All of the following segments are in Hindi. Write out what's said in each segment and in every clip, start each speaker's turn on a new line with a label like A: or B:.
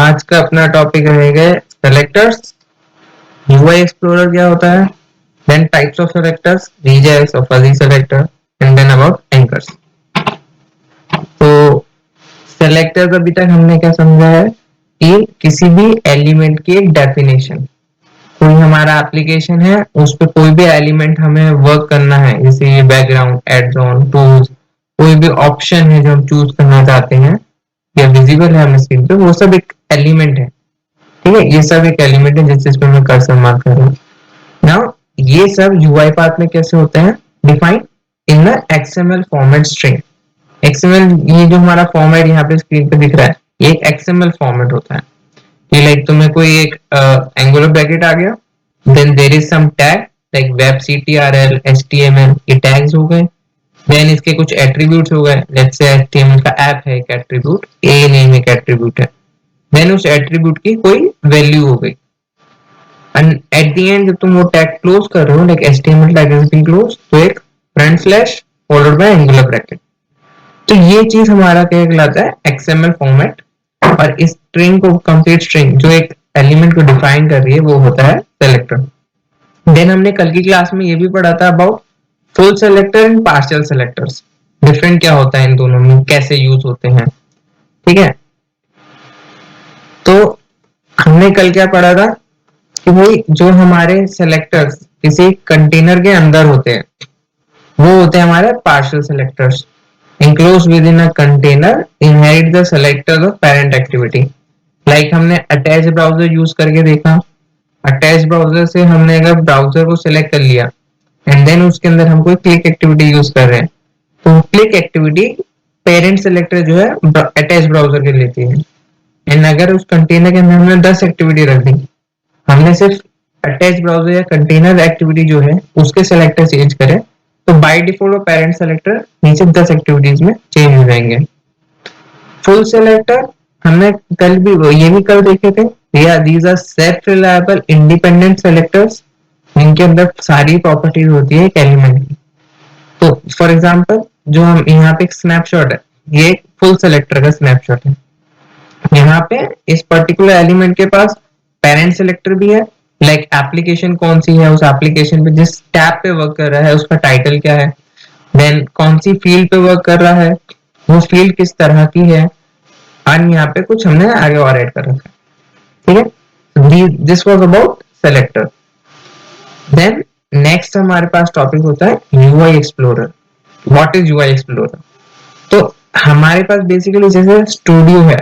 A: आज का अपना टॉपिक रहेगा सेलेक्टर्स, यूआई एक्सप्लोरर क्या होता है, then types of selectors, regex और fuzzy selector, and then about anchors. तो सेलेक्टर्स अभी तक हमने क्या समझा है कि किसी भी एलिमेंट की एक डेफिनेशन, कोई हमारा एप्लीकेशन है उस पर कोई भी एलिमेंट हमें वर्क करना है, जैसे ये बैकग्राउंड, एड्स ऑन, टूल्स, कोई भी ऑप्शन है जो हम चूज करना चाहते हैं या विजिबल है हमें स्क्रीन पे, वो सब एक एलिमेंट है। ठीक है, ये सब एक एलिमेंट है जिस चीज पे मैं कर्सर मार्क कर रहा हूँ। नाउ ये सब यूआई पाथ में कैसे होते हैं, define in the XML format string. XML, ये जो हमारा फॉर्मेट यहाँ पे स्क्रीन पे दिख रहा है, ये एक एक्सएमएल फॉर्मेट होता है। कि लाइक तुम्हें कोई एक एंगुलर ब्रैकेट आ गया, then there is some tag like web ctrl html, ये टैग्स हो गए। देन इसके कुछ एट्रीब्यूट्स हो गए, लेट्स से html का ऐप है एक एट्रीब्यूट, ए नेम एक एट्रीब्यूट है। देन उस एट्रीब्यूट की कोई वैल्यू हो गई, एंड एट द एंड जब तुम वो टैग क्लोज कर रहे हो like html tag is being close, तो एक front slash followed by angular bracket. तो ये चीज हमारा क्या कहलाता है, एक्सएमएल फॉर्मेट। और इस स्ट्रिंग को, कंप्लीट स्ट्रिंग जो एक एलिमेंट को डिफाइन कर रही है, वो होता है सेलेक्टर। देन हमने कल की क्लास में ये भी पढ़ा था about full selector and partial selectors, different क्या होता है इन दोनों में, कैसे यूज होते हैं। ठीक है, तो हमने कल क्या पढ़ा था कि भाई जो हमारे सेलेक्टर्स किसी कंटेनर के अंदर होते हैं, वो होते हैं हमारे partial selectors. enclosed within a container inherit the selectors of parent activity। like हमने attach browser यूज करके देखा, अटैच ब्राउजर से हमने अगर ब्राउजर को सिलेक्ट कर लिया एंड देन उसके अंदर हम कोई क्लिक एक्टिविटी यूज कर रहे हैं, तो क्लिक एक्टिविटी पेरेंट सेलेक्टर जो है अटैच ब्राउजर के लेती है। एंड अगर उस कंटेनर के अंदर हमने 10 एक्टिविटी रख दी, हमने सिर्फ अटैच ब्राउजर या कंटेनर एक्टिविटी जो है उसके सेलेक्टर चेंज करें, तो बाय डिफॉल्ट वो पेरेंट सेलेक्टर नीचे 10 एक्टिविटीज में चेंज हो जाएंगे। फुल सेलेक्टर हमने कल भी, ये भी कल देखे थे, these are self reliable independent selectors, जिनके अंदर सारी प्रॉपर्टीज होती है एक एलिमेंट की। तो फॉर एग्जांपल जो हम यहाँ पे एक स्नैपशॉट है, ये एक फुल सेलेक्टर का स्नैपशॉट है। यहाँ पे इस पर्टिकुलर एलिमेंट के पास पेरेंट सेलेक्टर भी है, लाइक एप्लीकेशन कौन सी है, उस एप्लीकेशन पे जिस टैब पे वर्क कर रहा है उसका टाइटल क्या है, देन कौन सी फील्ड पे वर्क कर रहा है, वो फील्ड किस तरह की है, और यहाँ पे कुछ हमने आगे और ऐड कर रखा है। ठीक है, this was about selector. Then next हमारे पास टॉपिक होता है UI explorer. What is UI explorer? तो हमारे पास बेसिकली जैसे स्टूडियो है,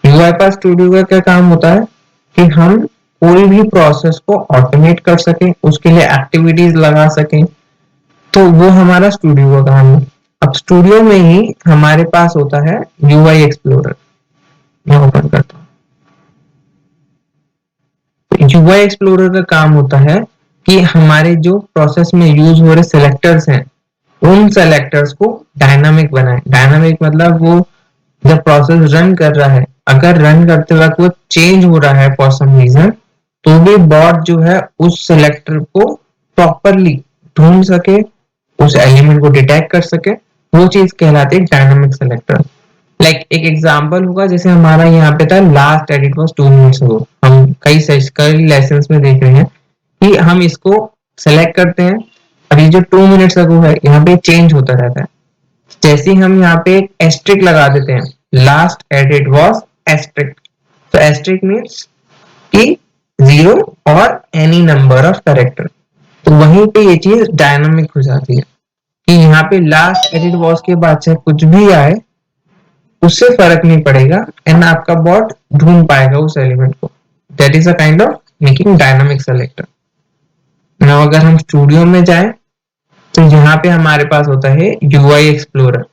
A: यूआई पास स्टूडियो का क्या काम होता है कि हम कोई भी प्रोसेस को ऑटोमेट कर सके, उसके लिए एक्टिविटीज लगा सके, तो वो हमारा स्टूडियो का काम है। अब स्टूडियो में ही हमारे पास होता है यूआई एक्सप्लोरर। मैं ओपन करता हूँ। यूआई एक्सप्लोरर का काम होता है कि हमारे जो प्रोसेस में यूज हो रहे सेलेक्टर्स हैं, उन सेलेक्टर्स को डायनामिक बनाए। डायनामिक मतलब वो जब प्रोसेस रन कर रहा है, अगर रन करते वक्त वो चेंज हो रहा है फॉर सम रीजन, तो भी बॉट जो है उस सेलेक्टर को प्रॉपरली ढूंढ सके, उस एलिमेंट को डिटेक्ट कर सके, वो चीज कहलाती है डायनामिक सेलेक्टर। लाइक एक एग्जांपल होगा, जैसे हमारा यहाँ पे था last edit was 2 minutes ago, हम कई लेसन्स में देख रहे हैं कि हम इसको सेलेक्ट करते हैं, अभी जो 2 मिनट्स अगो है यहाँ पे चेंज होता रहता है। जैसे ही हम यहाँ पे एक एस्ट्रिक लगा देते हैं, लास्ट एडिट वाज एस्ट्रिक, तो एस्ट्रिक मीन्स कि 0 और एनी नंबर ऑफ कैरेक्टर, तो वहीं पे ये चीज डायनामिक हो जाती है कि यहाँ पे लास्ट एडिट वाज के बाद चाहे कुछ भी आए उससे फर्क नहीं पड़ेगा, एंड आपका बॉट ढूंढ पाएगा उस एलिमेंट को। That is a kind of making dynamic selector. Now अगर हम स्टूडियो में जाएं, तो यहाँ पे हमारे पास होता है यूआई एक्सप्लोरर।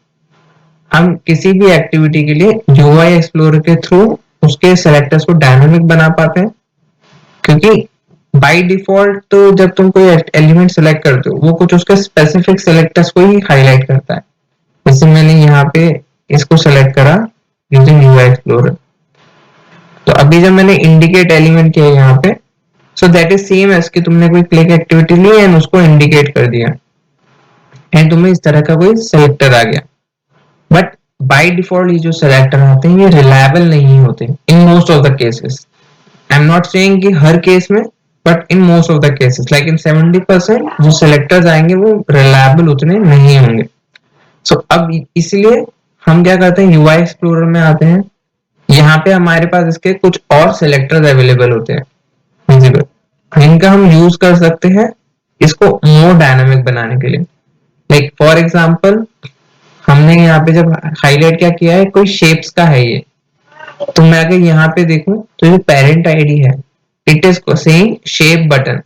A: हम किसी भी एक्टिविटी के लिए यूआई एक्सप्लोरर के थ्रू उसके सेलेक्टर्स को डायनामिक बना पाते हैं, क्योंकि बाय डिफॉल्ट तो जब तुम कोई एलिमेंट सेलेक्ट करते हो, वो कुछ उसके स्पेसिफिक सेलेक्टर्स को ही हाईलाइट करता है। जैसे मैंने यहाँ पे इसको सेलेक्ट करा यूजिंग यूआई एक्सप्लोरर, तो अभी जब मैंने इंडिकेट एलिमेंट किया यहाँ पे, so that is same as कि तुमने कोई क्लिक एक्टिविटी ली एंड उसको इंडिकेट कर दिया, एंड तुम्हें इस तरह का कोई सेलेक्टर आ गया। बट बाय डिफॉल्ट ये जो सेलेक्टर आते हैं ये रिलायबल नहीं होते in most of the cases. I am not saying कि हर केस में, but in most of the cases like in 70% जो सेलेक्टर्स आएंगे वो रिलायबल उतने नहीं होंगे. सो अब इसलिए हम क्या करते हैं, यूआई एक्सप्लोरर में आते हैं. यहाँ पे हमारे पास इसके कुछ और सेलेक्टर्स अवेलेबल होते हैं विजिबल, इनका हम यूज कर सकते हैं इसको मोर डायनामिक बनाने के लिए. लाइक फॉर एग्जांपल हमने यहाँ पे जब हाईलाइट क्या किया है, कोई शेप्स का है ये, तो मैं अगर यहाँ पे देखूं तो ये पेरेंट आईडी है, it is saying shape button.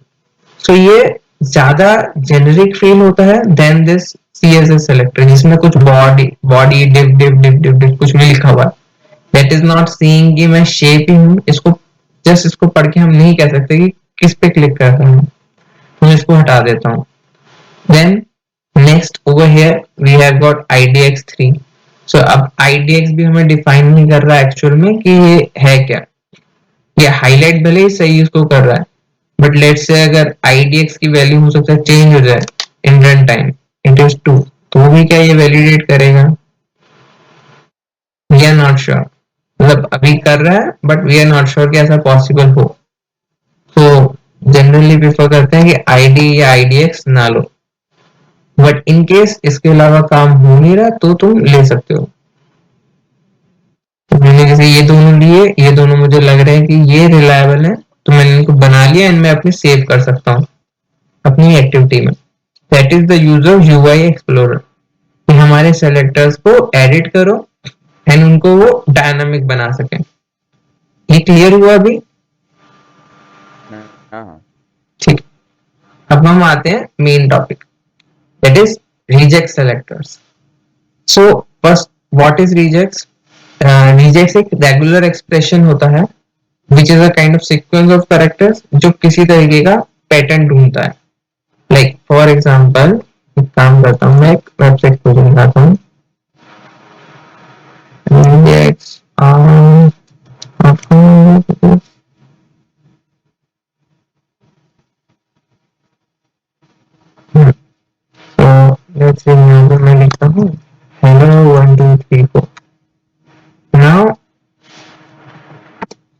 A: So ये ज्यादा जेनेरिक फील होता है देन दिस सीएसएस सेलेक्टर जिसमें कुछ body body div div div div div कुछ भी लिखा हुआ है. दैट इज नॉट सीइंग कि मैं शेप ही हूँ. इसको जस्ट इसको पढ़ के हम नहीं कह सकते कि किस पे क्लिक कर रहा हूँ, तो इसको हटा देता हूँ. Then next over here we have got IDX3. So अब IDX भी हमें डिफाइन नहीं कर रहा है एक्चुअल में कि ये है क्या. ये हाईलाइट भले ही सही उसको कर रहा है, बट लेट्स से अगर IDX की वैल्यू हो सकता है चेंज हो जाए in run time, it is 2, तो वो भी क्या ये वैलिडेट करेगा? We are not sure. मतलब अभी कर रहा है but we are not sure कि ऐसा पॉसिबल हो. तो जनरली प्रेफर करते हैं कि ID या IDX ना लो, बट इन केस इसके अलावा काम हो नहीं रहा तो तुम ले सकते हो. तो मैंने जैसे ये दोनों लिए, ये दोनों मुझे लग रहे हैं कि ये रिलायबल है, तो मैंने इनको बना लिया एंड मैं अपने सेव कर सकता हूँ अपनी एक्टिविटी में. That is the use of UI explorer, कि हमारे सेलेक्टर्स को एडिट करो एंड उनको वो डायनामिक बना सके. ये क्लियर हुआ अभी?
B: हाँ.
A: ठीक. अब हम आते हैं main topic, that is reject selectors. So first what is rejects? Rejects एक रेगुलर एक्सप्रेशन होता है which is a kind of sequence of characters जो किसी तरीके का पैटर्न ढूंढता है. लाइक फॉर एग्जांपल एक काम करता हूँ, मैं एक वेबसाइट खोज निकालता हूँ. Rejects are often so let's say यहाँ पे मैं लिखता हूँ hello 1 2 3 4. now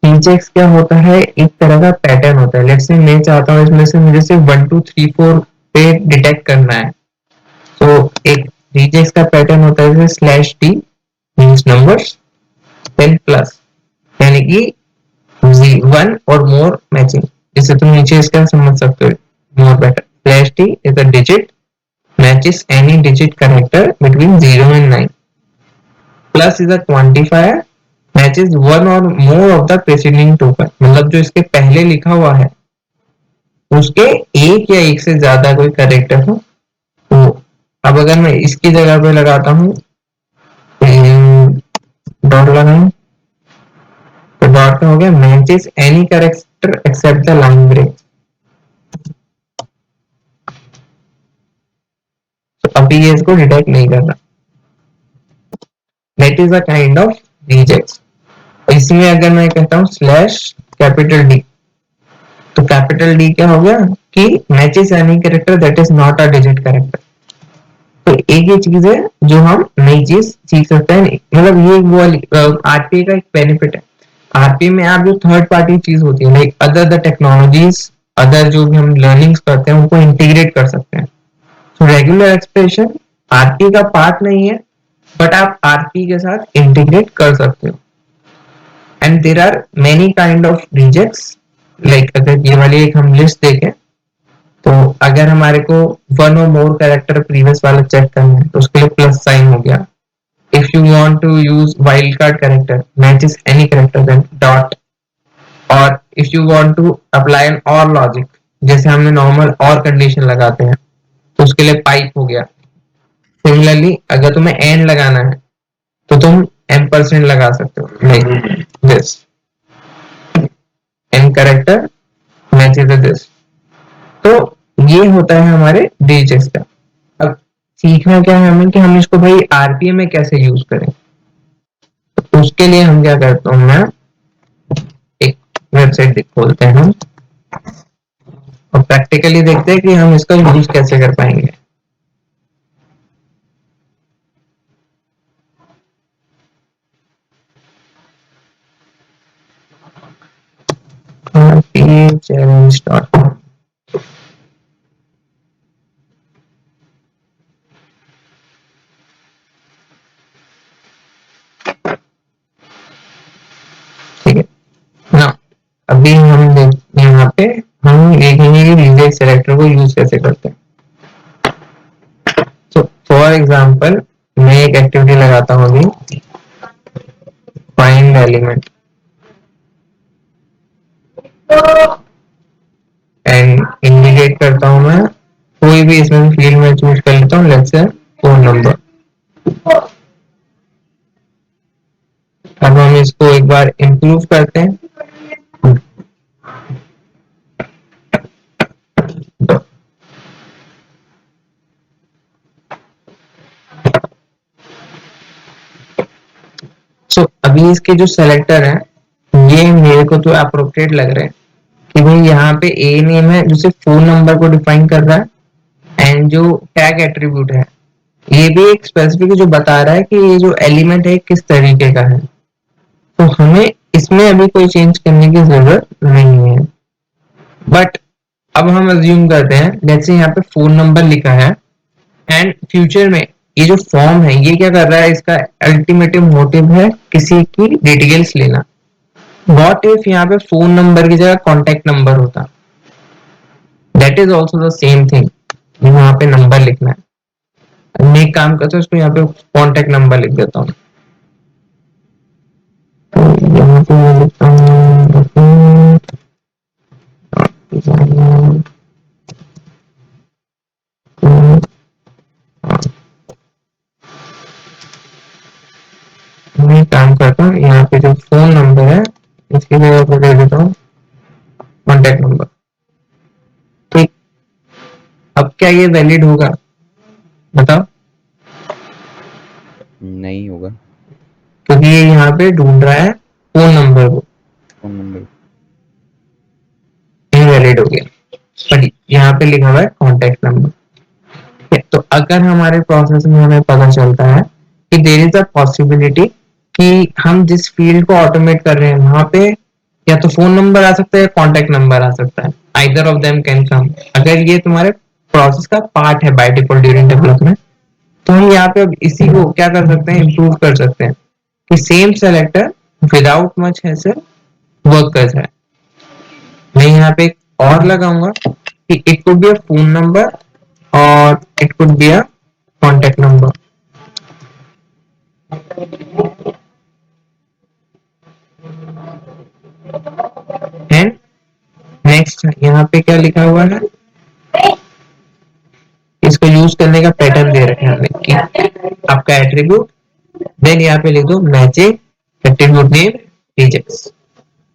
A: rejects क्या होता है, एक तरह का पैटर्न होता है. लेट्स से मैं चाहता हूँ इसमें से मुझे सिर्फ 1 2 3 4 पे डिटेक्ट करना है. तो एक rejects का पैटर्न होता है जैसे slash D means numbers, then plus यानी कि 1 और मोर मैचिंग. जैसे तुम नीचे इसका समझ सकते हो more better. Slash D is a digit matches any digit character between 0 and 9. Plus is a quantifier matches one or more of the preceding token. मतलब जो इसके पहले लिखा हुआ है उसके एक या एक से ज्यादा कोई कैरेक्टर हो. तो अब अगर मैं इसकी जगह पे लगाता हूँ डॉट लगाऊं, तो डॉट का हो गया matches any character except the line break. तो अभी ये इसको डिटेक्ट नहीं कर रहा. That is a kind of regex. इसमें अगर मैं कहता हूँ स्लैश कैपिटल डी, तो कैपिटल डी क्या हो गया कि matches any character that is not a digit character. तो एक ये चीज है जो हम नई चीज सीख सकते हैं. मतलब ये वो आरपीए का एक बेनिफिट है. आरपीए में आप जो थर्ड पार्टी चीज होती है like other the technologies, other जो भी हम लर्निंग्स करते हैं उनको इंटीग्रेट कर सकते हैं. तो रेगुलर एक्सप्रेशन आरपी का पार्ट नहीं है, बट आप आरपी के साथ इंटीग्रेट कर सकते हो. And there are many kind of regexes. Like अगर ये वाली एक हम लिस्ट देखें, तो अगर हमारे को 1 और मोर कैरेक्टर प्रीवियस वाला चेक करना है तो उसके लिए प्लस साइन हो गया. If you want to use wild card character matches any character then dot. और if you want to apply an or logic, जैसे हमने नॉर्मल और कंडीशन लगाते हैं, तो उसके लिए पाइप हो गया. सिमिलरली अगर तुम्हें एंड लगाना है तो तुम एम्परसेंड लगा सकते हो like this and character matches this. तो ये होता है हमारे डीजेस का. अब सीखना क्या है हमें कि हम इसको भाई आरपीएम में कैसे यूज करें. तो उसके लिए हम क्या करता हूँ, मैं एक वेबसाइट खोलते हैं हम और प्रैक्टिकली देखते हैं कि हम इसका यूज कैसे कर पाएंगे. challenge.com। ठीक है ना। अभी हम यहाँ पे हम देखेंगे कि रिजेक्ट सेलेक्टर को यूज कैसे करते हैं। तो फॉर एग्जांपल मैं एक एक्टिविटी लगाता हूँ अभी, फाइंड एलिमेंट, एंड इंडिकेट करता हूँ मैं कोई भी इसमें फील्ड में चूज कर लेता हूँ, लेट्स से फोन नंबर। अब हम इसको एक बार इंप्रूव करते हैं। अभी इसके जो सेलेक्टर है ये मेरे को तो अप्रोप्रिएट लग रहे हैं कि भाई यहाँ पे ए नेम है जो सिर्फ फोन नंबर को डिफाइन कर रहा है, एंड जो टैग एट्रीब्यूट है ये भी एक स्पेसिफिक जो बता रहा है कि ये जो एलिमेंट है किस तरीके का है। तो हमें इसमें अभी कोई चेंज करने की जरूरत नहीं है। बट अब हम अज्यूम करते हैं जैसे यहाँ पे फोन नंबर लिखा है, एंड फ्यूचर में ये जो फॉर्म है ये क्या कर रहा है, इसका अल्टीमेटिव मोटिव है किसी की डिटेल्स लेना। व्हाट इफ यहाँ पे फोन नंबर की जगह कॉन्टेक्ट नंबर होता, that is also the same thing, यहाँ पे नंबर लिखना है। मैं एक काम करता हूँ इसको यहाँ पे कॉन्टेक्ट नंबर लिख देता हूँ। तो यहाँ पे मैं लिखता हूँ मैं काम करता हूँ यहाँ पे जो फोन नंबर है इसकी जगह पे दे देता हूँ कॉन्टेक्ट नंबर। ठीक, अब क्या ये वैलिड होगा बताओ?
B: नहीं होगा
A: क्योंकि ये यहाँ पे ढूंढ रहा है फोन नंबर को,
B: फोन नंबर।
A: इनवैलिड हो गया। पर यहाँ पे लिखा हुआ है कॉन्टेक्ट नंबर। तो अगर हमारे प्रोसेस में हमें पता चलता है कि देर इज अ पॉसिबिलिटी कि हम जिस फील्ड को ऑटोमेट कर रहे हैं वहां पे या तो फोन नंबर आ सकता है या कॉन्टेक्ट नंबर आ सकता है, either of them can come. अगर ये तुम्हारे प्रोसेस का पार्ट है बाय डिफॉल्ट ड्यूरिंग डेवलपमेंट, तो हम यहाँ पे अब इसी को क्या कर सकते हैं, इंप्रूव कर सकते हैं कि same selector without much hassle work कर जाए। मैं यहाँ पे एक और लगाऊंगा कि it could be a phone number or it could be a contact number. And next यहाँ पे क्या लिखा हुआ है, इसको यूज करने का पैटर्न दे रखे हैं हमें कि आपका एट्रीब्यूट, देन यहाँ पे लिख दो मैचिंग एट्रीब्यूट नेम रिजेक्ट्स।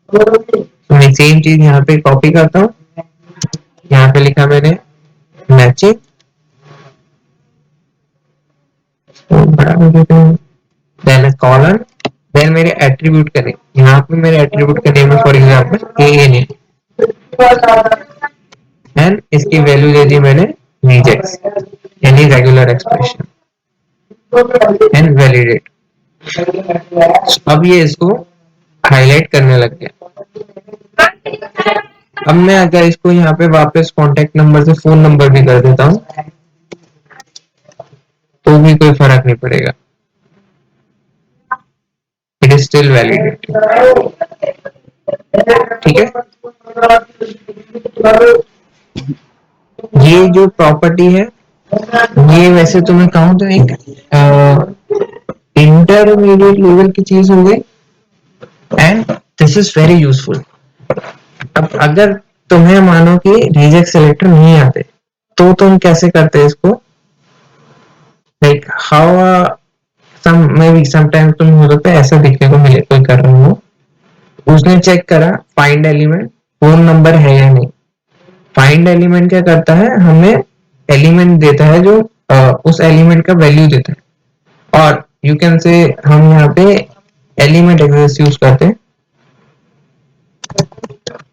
A: तो मैं सेम चीज यहाँ पे कॉपी करता हूँ, यहाँ पे लिखा मैंने मैचिंग, बड़ा कर देते हैं, देन कॉलन, देन मेरे एट्रीब्यूट का नेम, यहाँ पे मेरे एट्रीब्यूट का नेम है for example a name, and इसकी वैल्यू दे दी मैंने रिजेक्ट्स यानी रेगुलर एक्सप्रेशन, एंड वैलिडेट। अब ये इसको हाईलाइट करने लग गया। अब मैं अगर इसको यहाँ पे वापस कॉन्टेक्ट नंबर से फोन नंबर भी कर देता हूँ तो भी कोई फर्क नहीं पड़ेगा, इट इज स्टिल वैलिडेटेड। ठीक है, ये जो प्रॉपर्टी है ये वैसे तो मैं कहूँ तो एक इंटरमीडिएट लेवल की चीज हो गई, and this is very useful. अब अगर तुम्हें मानो कि रिजेक्ट सेलेक्टर नहीं आते तो तुम कैसे करते इसको, like how some maybe sometime तुम हो सकता है ऐसा दिखने को मिले कोई कर रहा हो, उसने चेक करा फाइंड एलिमेंट फोन नंबर है या नहीं। फाइंड एलिमेंट क्या करता है, हमें एलिमेंट देता है जो उस एलिमेंट का वैल्यू देता है, और यू कैन से हम यहाँ पे एलिमेंट एक्सेस यूज करते हैं।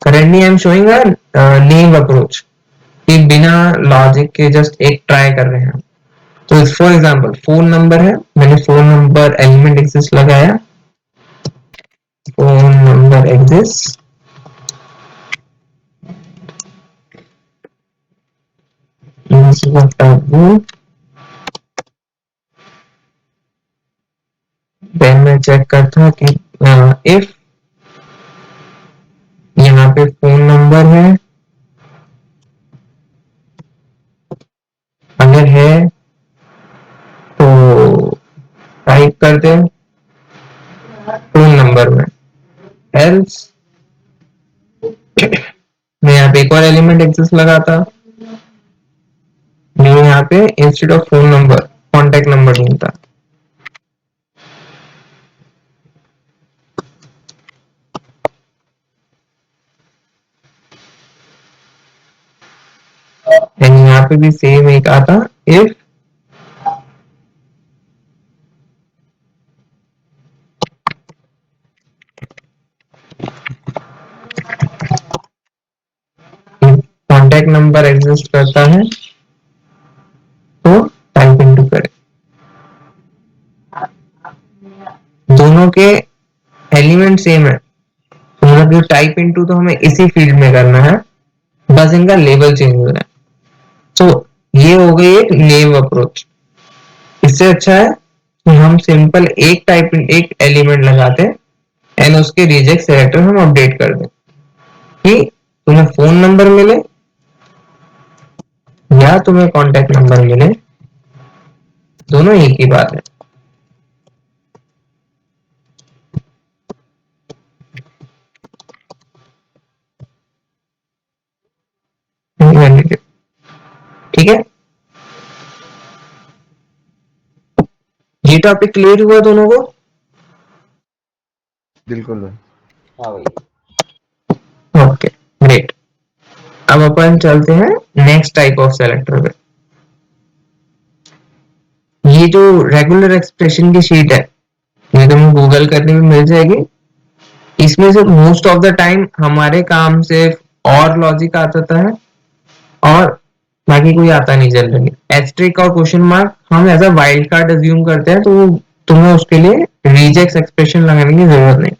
A: currently I am showing a name approach कि बिना लॉजिक के जस्ट एक ट्राई कर रहे हैं। तो फॉर एग्जांपल फोन नंबर है, मैंने फोन नंबर एलिमेंट एक्सेस लगाया, फोन नंबर एक्सेस, देन मैं चेक करता कि इफ यहाँ पे फोन नंबर है, अगर है तो टाइप कर दे फोन नंबर में, एल्स मैं यहाँ पे एक और एलिमेंट एक्सेस लगाता, मैं यहाँ पे instead of phone number contact number ढूंढता। एंड यहाँ पे भी सेम एक आता, इफ कॉन्टेक्ट नंबर एग्जिस्ट करता है तो टाइप इनटू करे। दोनों के एलिमेंट सेम है, मतलब जो टाइप इनटू तो हमें इसी फील्ड में करना है, बस इनका लेबल चेंज हो रहा है। तो ये हो गई एक नेव अप्रोच। इससे अच्छा है कि हम सिंपल एक एलिमेंट लगाते हैं एंड उसके रिजेक्ट सेलेक्टर हम अपडेट कर दें कि तुम्हें फोन नंबर मिले या तुम्हें कॉन्टेक्ट नंबर मिले, दोनों एक ही बात है। ठीक है, ये टॉपिक क्लियर हुआ दोनों को?
B: बिल्कुल भाई।
C: हाँ भाई।
A: Okay great. अब अपन चलते हैं नेक्स्ट टाइप ऑफ सेलेक्टर पे। ये जो रेगुलर एक्सप्रेशन की शीट है, ये तुम्हें गूगल करने में मिल जाएगी। इसमें से मोस्ट ऑफ द टाइम हमारे काम से और लॉजिक आता है और बाकी कोई आता नहीं जनरली। एस्ट्रिक और क्वेश्चन मार्क हम as a wildcard assume करते हैं, तो तुम्हें उसके लिए रिजेक्ट एक्सप्रेशन लगाने की जरूरत नहीं।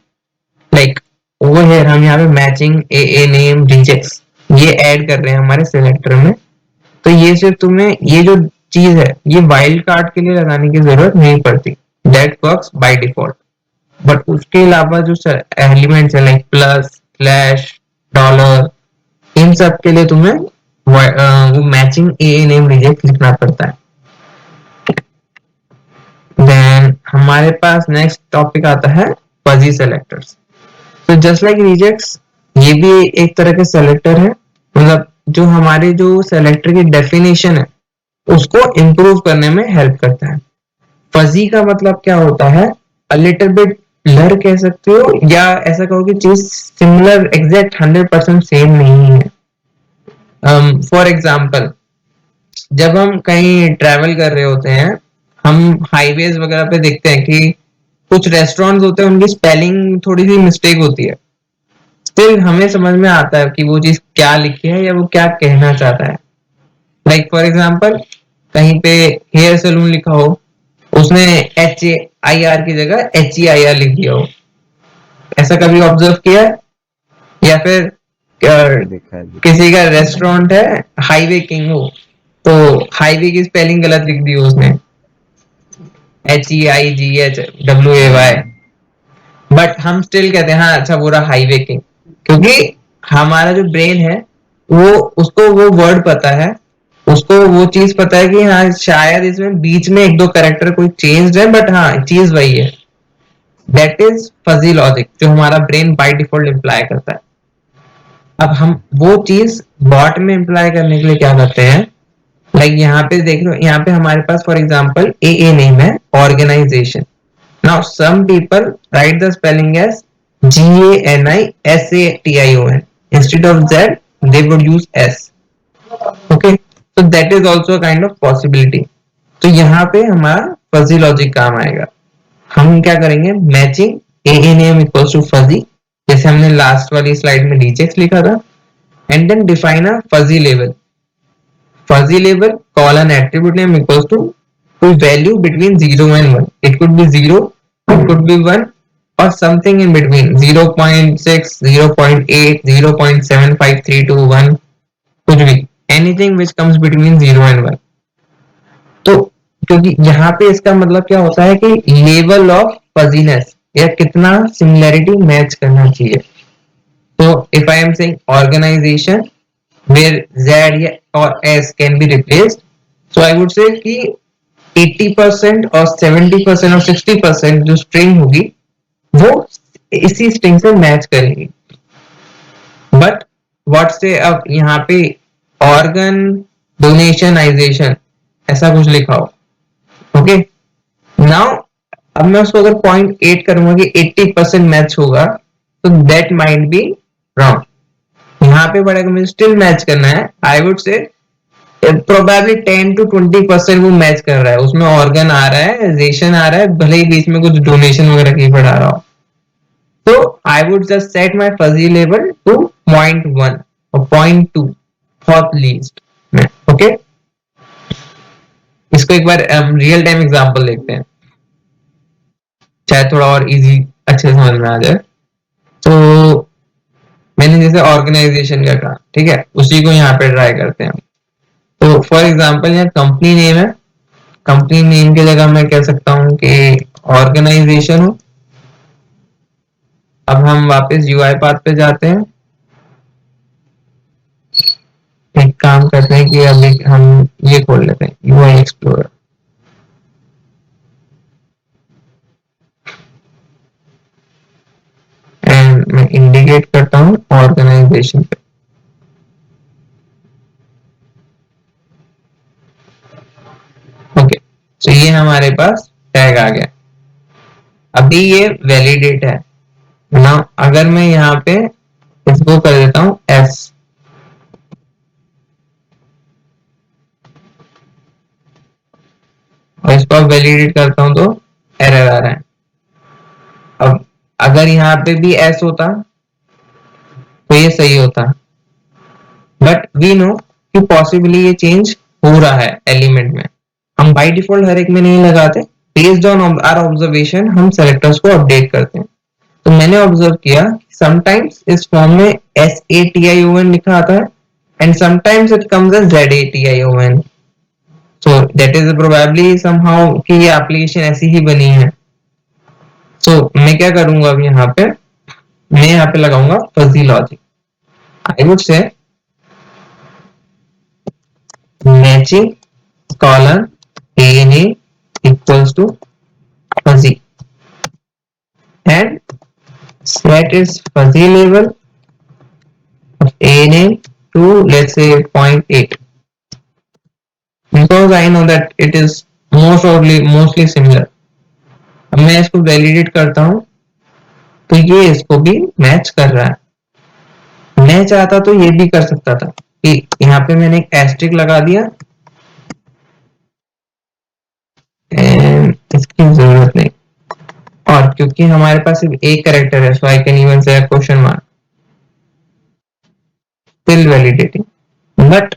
A: लाइक ओवर हियर हम यहाँ पे मैचिंग ए नेम रिजेक्ट्स ये ऐड कर रहे हैं हमारे सिलेक्टर में, तो ये सिर्फ तुम्हें ये जो चीज है ये वाइल्ड कार्ड के लिए लगाने की जरूरत नहीं पड़ती, that works by default. But उसके अलावा जो एलिमेंट्स है लाइक प्लस स्लैश डॉलर, इन सब के लिए तुम्हें वो मैचिंग ए नेम रिजेक्ट लिखना पड़ता है। देन हमारे पास नेक्स्ट टॉपिक आता है फजी सेलेक्टर्स। तो जस्ट लाइक रिजेक्ट्स, ये भी एक तरह के सेलेक्टर है, मतलब जो हमारे जो सेलेक्टर की डेफिनेशन है उसको इंप्रूव करने में हेल्प करता है। फजी का मतलब क्या होता है, अ लिटिल बिट ब्लर कह सकते हो, या ऐसा कहो कि चीज सिमिलर एग्जैक्ट 100% सेम नहीं है। फॉर एग्जाम्पल, जब हम कहीं ट्रैवल कर रहे होते हैं, हम हाईवेज वगैरह पे देखते हैं कि कुछ रेस्टोरेंट्स होते हैं उनकी स्पेलिंग थोड़ी सी मिस्टेक होती है, स्टिल हमें समझ में आता है कि वो चीज क्या लिखी है या वो क्या कहना चाहता है। लाइक फॉर एग्जाम्पल, कहीं पे हेयर सैलून लिखा हो, उसने HAIR की जगह HEIR लिख दिया हो, ऐसा कभी ऑब्जर्व किया है? या फिर
B: देखा है।
A: किसी का रेस्टोरेंट है हाईवे किंग हो, तो हाईवे की स्पेलिंग गलत लिख दी हो उसने, HEIGHWAY, बट हम स्टिल कहते हैं हाँ अच्छा वो रहा हाईवे किंग, क्योंकि हमारा जो ब्रेन है वो उसको वो वर्ड पता है, उसको वो चीज पता है कि हाँ शायद इसमें बीच में एक दो कैरेक्टर कोई चेंज है, बट हाँ चीज वही है। दैट इज फजी लॉजिक जो हमारा ब्रेन बाय डिफॉल्ट इम्प्लाई करता है। अब हम वो चीज बॉट में इम्प्लाई करने के लिए क्या करते हैं, लाइक यहाँ पे देख लो, यहाँ पे हमारे पास फॉर एग्जांपल ए नेम है organisation. Now some people write the spelling as GANISATION instead of Z they would use S. Okay, so that is also a kind of possibility. तो यहाँ पे हमारा फजी लॉजिक काम आएगा। हम क्या करेंगे, matching a name equals to fuzzy, जैसे हमने लास्ट वाली स्लाइड में रिजेक्ट लिखा था, and then define a fuzzy level. Fuzzy label call an attribute name equals to value between 0 and 1. It could be 0, it could be 1, or something in between 0.6, 0.8, 0.7532 1, कुछ भी। Anything which comes between 0 and 1। तो क्योंकि यहाँ पे इसका मतलब क्या होता है कि लेवल ऑफ फजीनेस या कितना सिमिलैरिटी मैच करना चाहिए। तो if I am saying organisation where Z और S can be replaced, so I would say कि 80% और 70% और 60% जो स्ट्रिंग होगी वो इसी स्ट्रिंग से मैच करेगी। बट व्हाट से अब यहाँ पे ऑर्गन डोनेशनाइजेशन ऐसा कुछ लिखा हो, ओके। नाउ अब मैं उसको अगर 0.8 करूंगा कि 80% मैच होगा, तो दैट माइट बी रॉन्ग। यहाँ पे बड़ा मुझे स्टिल मैच करना है, आई वुड से प्रोबेबली 10 to 20% वो मैच कर रहा है, उसमें ऑर्गन आ रहा है, जेशन आ रहा है, भले ही बीच में कुछ डोनेशन वगैरह की पढ़ा रहा हो। तो I would just set my fuzzy level to 0.1 और 0.2 फॉर लीस्ट में, ओके। इसको एक बार रियल टाइम एग्जांपल देखते हैं, शायद थोड़ा और इजी अच्छे समझ में आ जाए। तो मैंने जैसे ऑर्गेनाइजेशन का कहा, ठीक है, उसी को यहाँ पे ट्राई करते हैं। तो फॉर एग्जांपल यहाँ कंपनी नेम है, कंपनी नेम की जगह मैं कह सकता हूँ कि ऑर्गेनाइजेशन हो। अब हम वापस यूआई पाथ पे जाते हैं, एक काम करते हैं कि अभी हम ये खोल लेते हैं यूआई एक्सप्लोरर, एंड मैं इंडिकेट करता हूँ ऑर्गेनाइजेशन पे। ओके, तो ये हमारे पास टैग आ गया। अभी ये वैलिडेट है ना। अगर मैं यहाँ पे इसको कर देता हूँ एस, और इसको वैलिडेट करता हूँ तो एरर आ रहा है। अब अगर यहाँ पे भी एस होता तो ये सही होता, बट वी नो कि पॉसिबली ये चेंज हो रहा है एलिमेंट में। हम बाय डिफॉल्ट हर एक में नहीं लगाते, बेस्ड ऑन आवर ऑब्जर्वेशन हम सेलेक्टर्स को अपडेट करते हैं। तो मैंने ऑब्जर्व किया समटाइम्स इस फॉर्म में SATION लिखा आता है, and sometimes it comes as ZATION। So that is probably somehow कि ये एप्लीकेशन ऐसी ही बनी है। सो मैं क्या करूंगा अब यहाँ पे, मैं यहाँ पे लगाऊंगा फजी लॉजिक। आई वुड से matching colon ANA equals to fuzzy and set its fuzzy level of ANA to let's say 0.8, because I know that it is mostly similar। अब मैं इसको वैलिडेट करता हूं तो ये इसको भी मैच कर रहा है। मैं चाहता तो ये भी कर सकता था कि यहाँ पे मैंने एक एस्ट्रिक लगा दिया, एंड इसकी जरूरत नहीं, और क्योंकि हमारे पास सिर्फ एक कैरेक्टर है, सो आई कैन इवन से question mark, still validating. But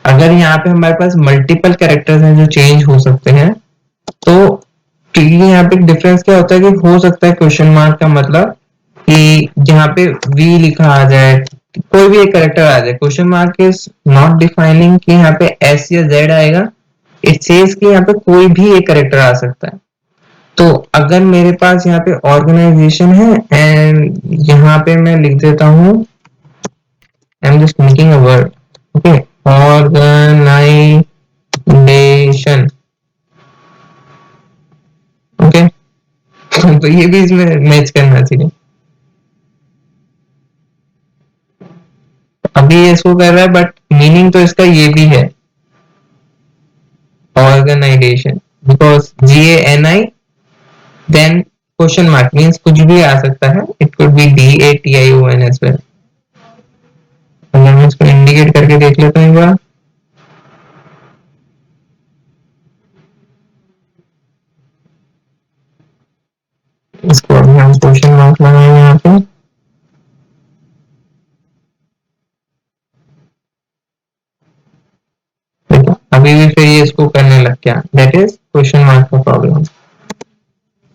A: अगर यहाँ पे हमारे पास मल्टीपल कैरेक्टर्स हैं जो चेंज हो सकते हैं, तो क्योंकि यहाँ पे डिफरेंस क्या होता है कि हो सकता है क्वेश्चन मार्क का मतलब कि जहाँ पे V लिखा आ जाए, कोई भी एक कैरेक्टर आ जाए, question mark is not defining कि यहाँ पे S या Z आएगा, इट सेज कि यहाँ पे कोई भी एक कैरेक्टर आ सकता है। तो अगर मेरे पास यहाँ पे ऑर्गेनाइजेशन है एंड यहाँ पे मैं लिख देता हूँ, I am just making a word, okay, organisation, okay. तो ये भी इसमें मैच करना चाहिए। अभी ये इसको कर रहा है, बट मीनिंग तो इसका ये भी है organisation, because GANI then question mark means कुछ भी आ सकता है, it could be DATION as well. अगर मैं इसको इंडिकेट करके देख लेता हूँ एक बार, इसको अभी हम क्वेश्चन मार्क लगाएंगे यहाँ पे, देखो अभी भी फिर ये इसको करने लग गया, दैट इज क्वेश्चन मार्क का प्रॉब्लम।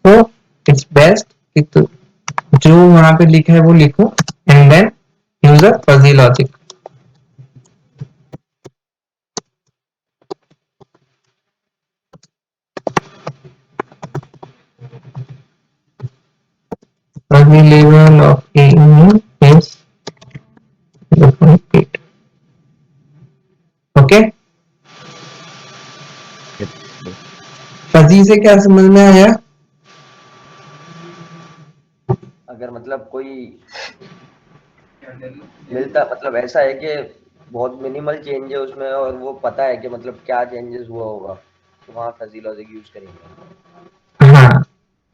A: तो इट्स बेस्ट कि जो वहां पे लिखा है वो लिखो, and then use a fuzzy logic. is 0.8. Okay, fuzzy से क्या समझ में आया?
C: अगर मतलब कोई मिलता मतलब ऐसा है कि बहुत मिनिमल चेंज है उसमें और वो पता है कि मतलब क्या चेंजेस हुआ होगा, तो वहाँ फजी लॉजिक यूज करेंगे।
A: हाँ,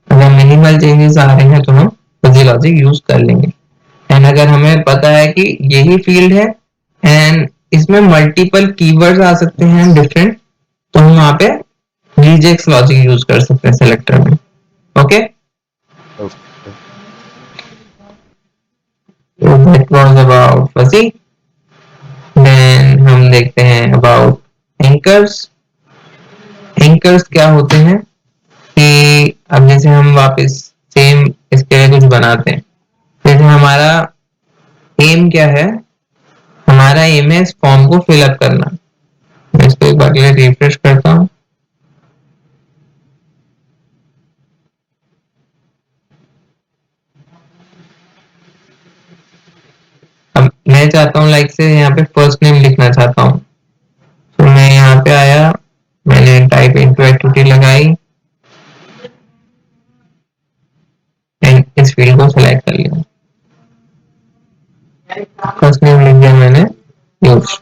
A: अगर मिनिमल चेंजेस आ रहे हैं तो हम फजी लॉजिक यूज कर लेंगे। एंड अगर हमें पता है कि यही फील्ड है एंड इसमें मल्टीपल कीवर्ड्स आ सकते हैं डिफरेंट, तो हम वहां पे रिजेक्स लॉजिक यूज कर सकते हैं सेलेक्टर में। ओके, तो that was about fuzzy. Then हम देखते हैं अबाउट एंकर्स। एंकर्स क्या होते हैं कि अब जैसे हम वापस सेम इसके लिए कुछ बनाते हैं। जैसे हमारा एम क्या है? हमारा एम है इस फॉर्म को फिलअप करना। मैं इसको एक बार के लिए रिफ्रेश करता हूँ। अब मैं चाहता हूँ लाइक से यहाँ पे फर्स्ट नेम लिखना चाहता हूँ, तो मैं यहाँ पे आया, मैंने टाइप इनटू एक्टिविटी लगाई एंड इस फील्ड को सिलेक्ट कर लिया, फर्स्ट नेम लिख दिया मैंने यूज।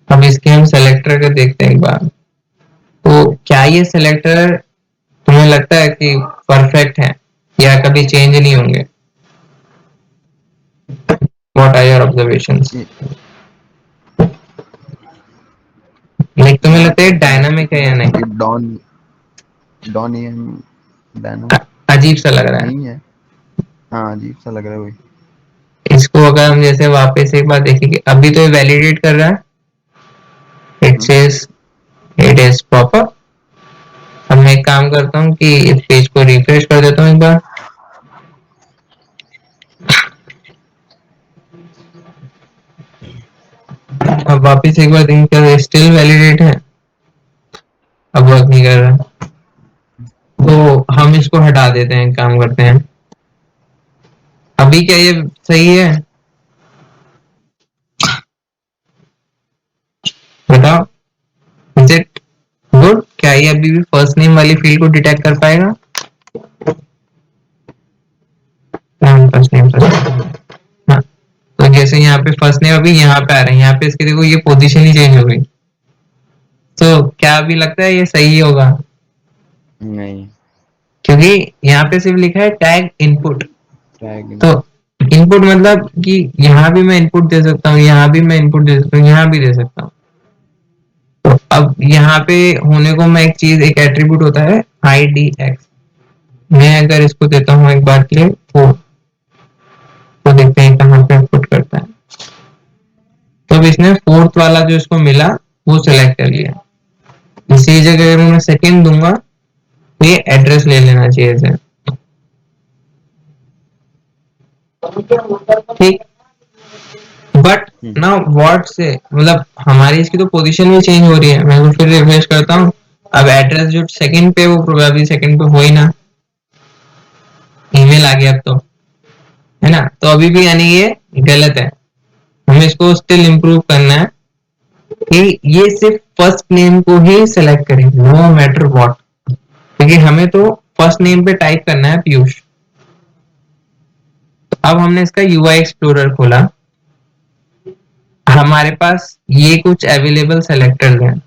A: अब इसके हम सेलेक्टर का देखते हैं एक बार। तो क्या ये सेलेक्टर तुम्हें लगता है कि परफेक्ट है या कभी चेंज नहीं होंगे? What are your observations? Like तुम्हें लगता है डायनामिक है या नहीं?
B: ये डॉन डॉन ये डायनो
A: अजीब सा लग रहा है।
B: नहीं है। हाँ, अजीब सा लग रहा है वही।
A: इसको अगर हम जैसे वापस एक बार देखेंगे, अभी तो ये वैलिडेट कर रहा है, it says it is proper. अब मैं एक काम करता हूँ कि इस पेज को रिफ्रेश कर देता हूँ एक बार। अब वापस एक बार देखें क्या स्टिल वैलिडेट है? अब वर्क नहीं कर रहा, तो हम इसको हटा देते हैं, काम करते हैं। अभी क्या ये सही है? बताओ, इज इट गुड? क्या ये अभी भी फर्स्ट नेम वाली फील्ड को डिटेक्ट कर पाएगा? फर्स्ट नेम हाँ, तो जैसे यहाँ पे फर्स्ट नेम अभी यहाँ पे आ रहे हैं, यहाँ पे इसके देखो ये पोजीशन ही चेंज हो गई। तो क्या अभी लगता है ये सही होगा?
B: नहीं,
A: क्योंकि यहाँ पे सिर्फ लिखा है टैग इनपुट।
B: टैग
A: तो इनपुट मतलब कि यहाँ भी मैं इनपुट दे सकता हूँ, यहाँ भी मैं इनपुट दे सकता हूँ, यहाँ भी दे सकता हूँ। तो अब यहाँ पे होने को मैं एक चीज, एक एट्रीब्यूट होता है IDX। मैं अगर इसको देता हूँ एक बार के लिए तो देखते हैं कहाँ पे पुट करता है। तो अब इसने फोर्थ वाला जो इसको मिला वो सिलेक्ट कर लिया। इसी जगह अगर मैं सेकंड दूंगा तो ये एड्रेस ले लेना चाहिए इसे। ठीक, बट ना व्हाट से मतलब हमारी इसकी तो पोजीशन भी चेंज हो रही है। मैं तो फिर रिफ्रेश करता हूँ, अब एड्रेस जो सेकंड पे वो प्रोबेबली सेकंड पे हो ही ना, ईमेल आ गया अब तो, है ना? तो अभी भी यानी ये गलत है। हमें इसको स्टिल इम्प्रूव करना है कि ये सिर्फ फर्स्ट नेम को ही सिलेक्ट करें, नो मैटर व्हाट। क्योंकि हमें तो फर्स्ट नेम पे टाइप करना है पीयूष। तो अब हमने इसका UI एक्सप्लोरर खोला, हमारे पास ये कुछ अवेलेबल सेलेक्टर्स हैं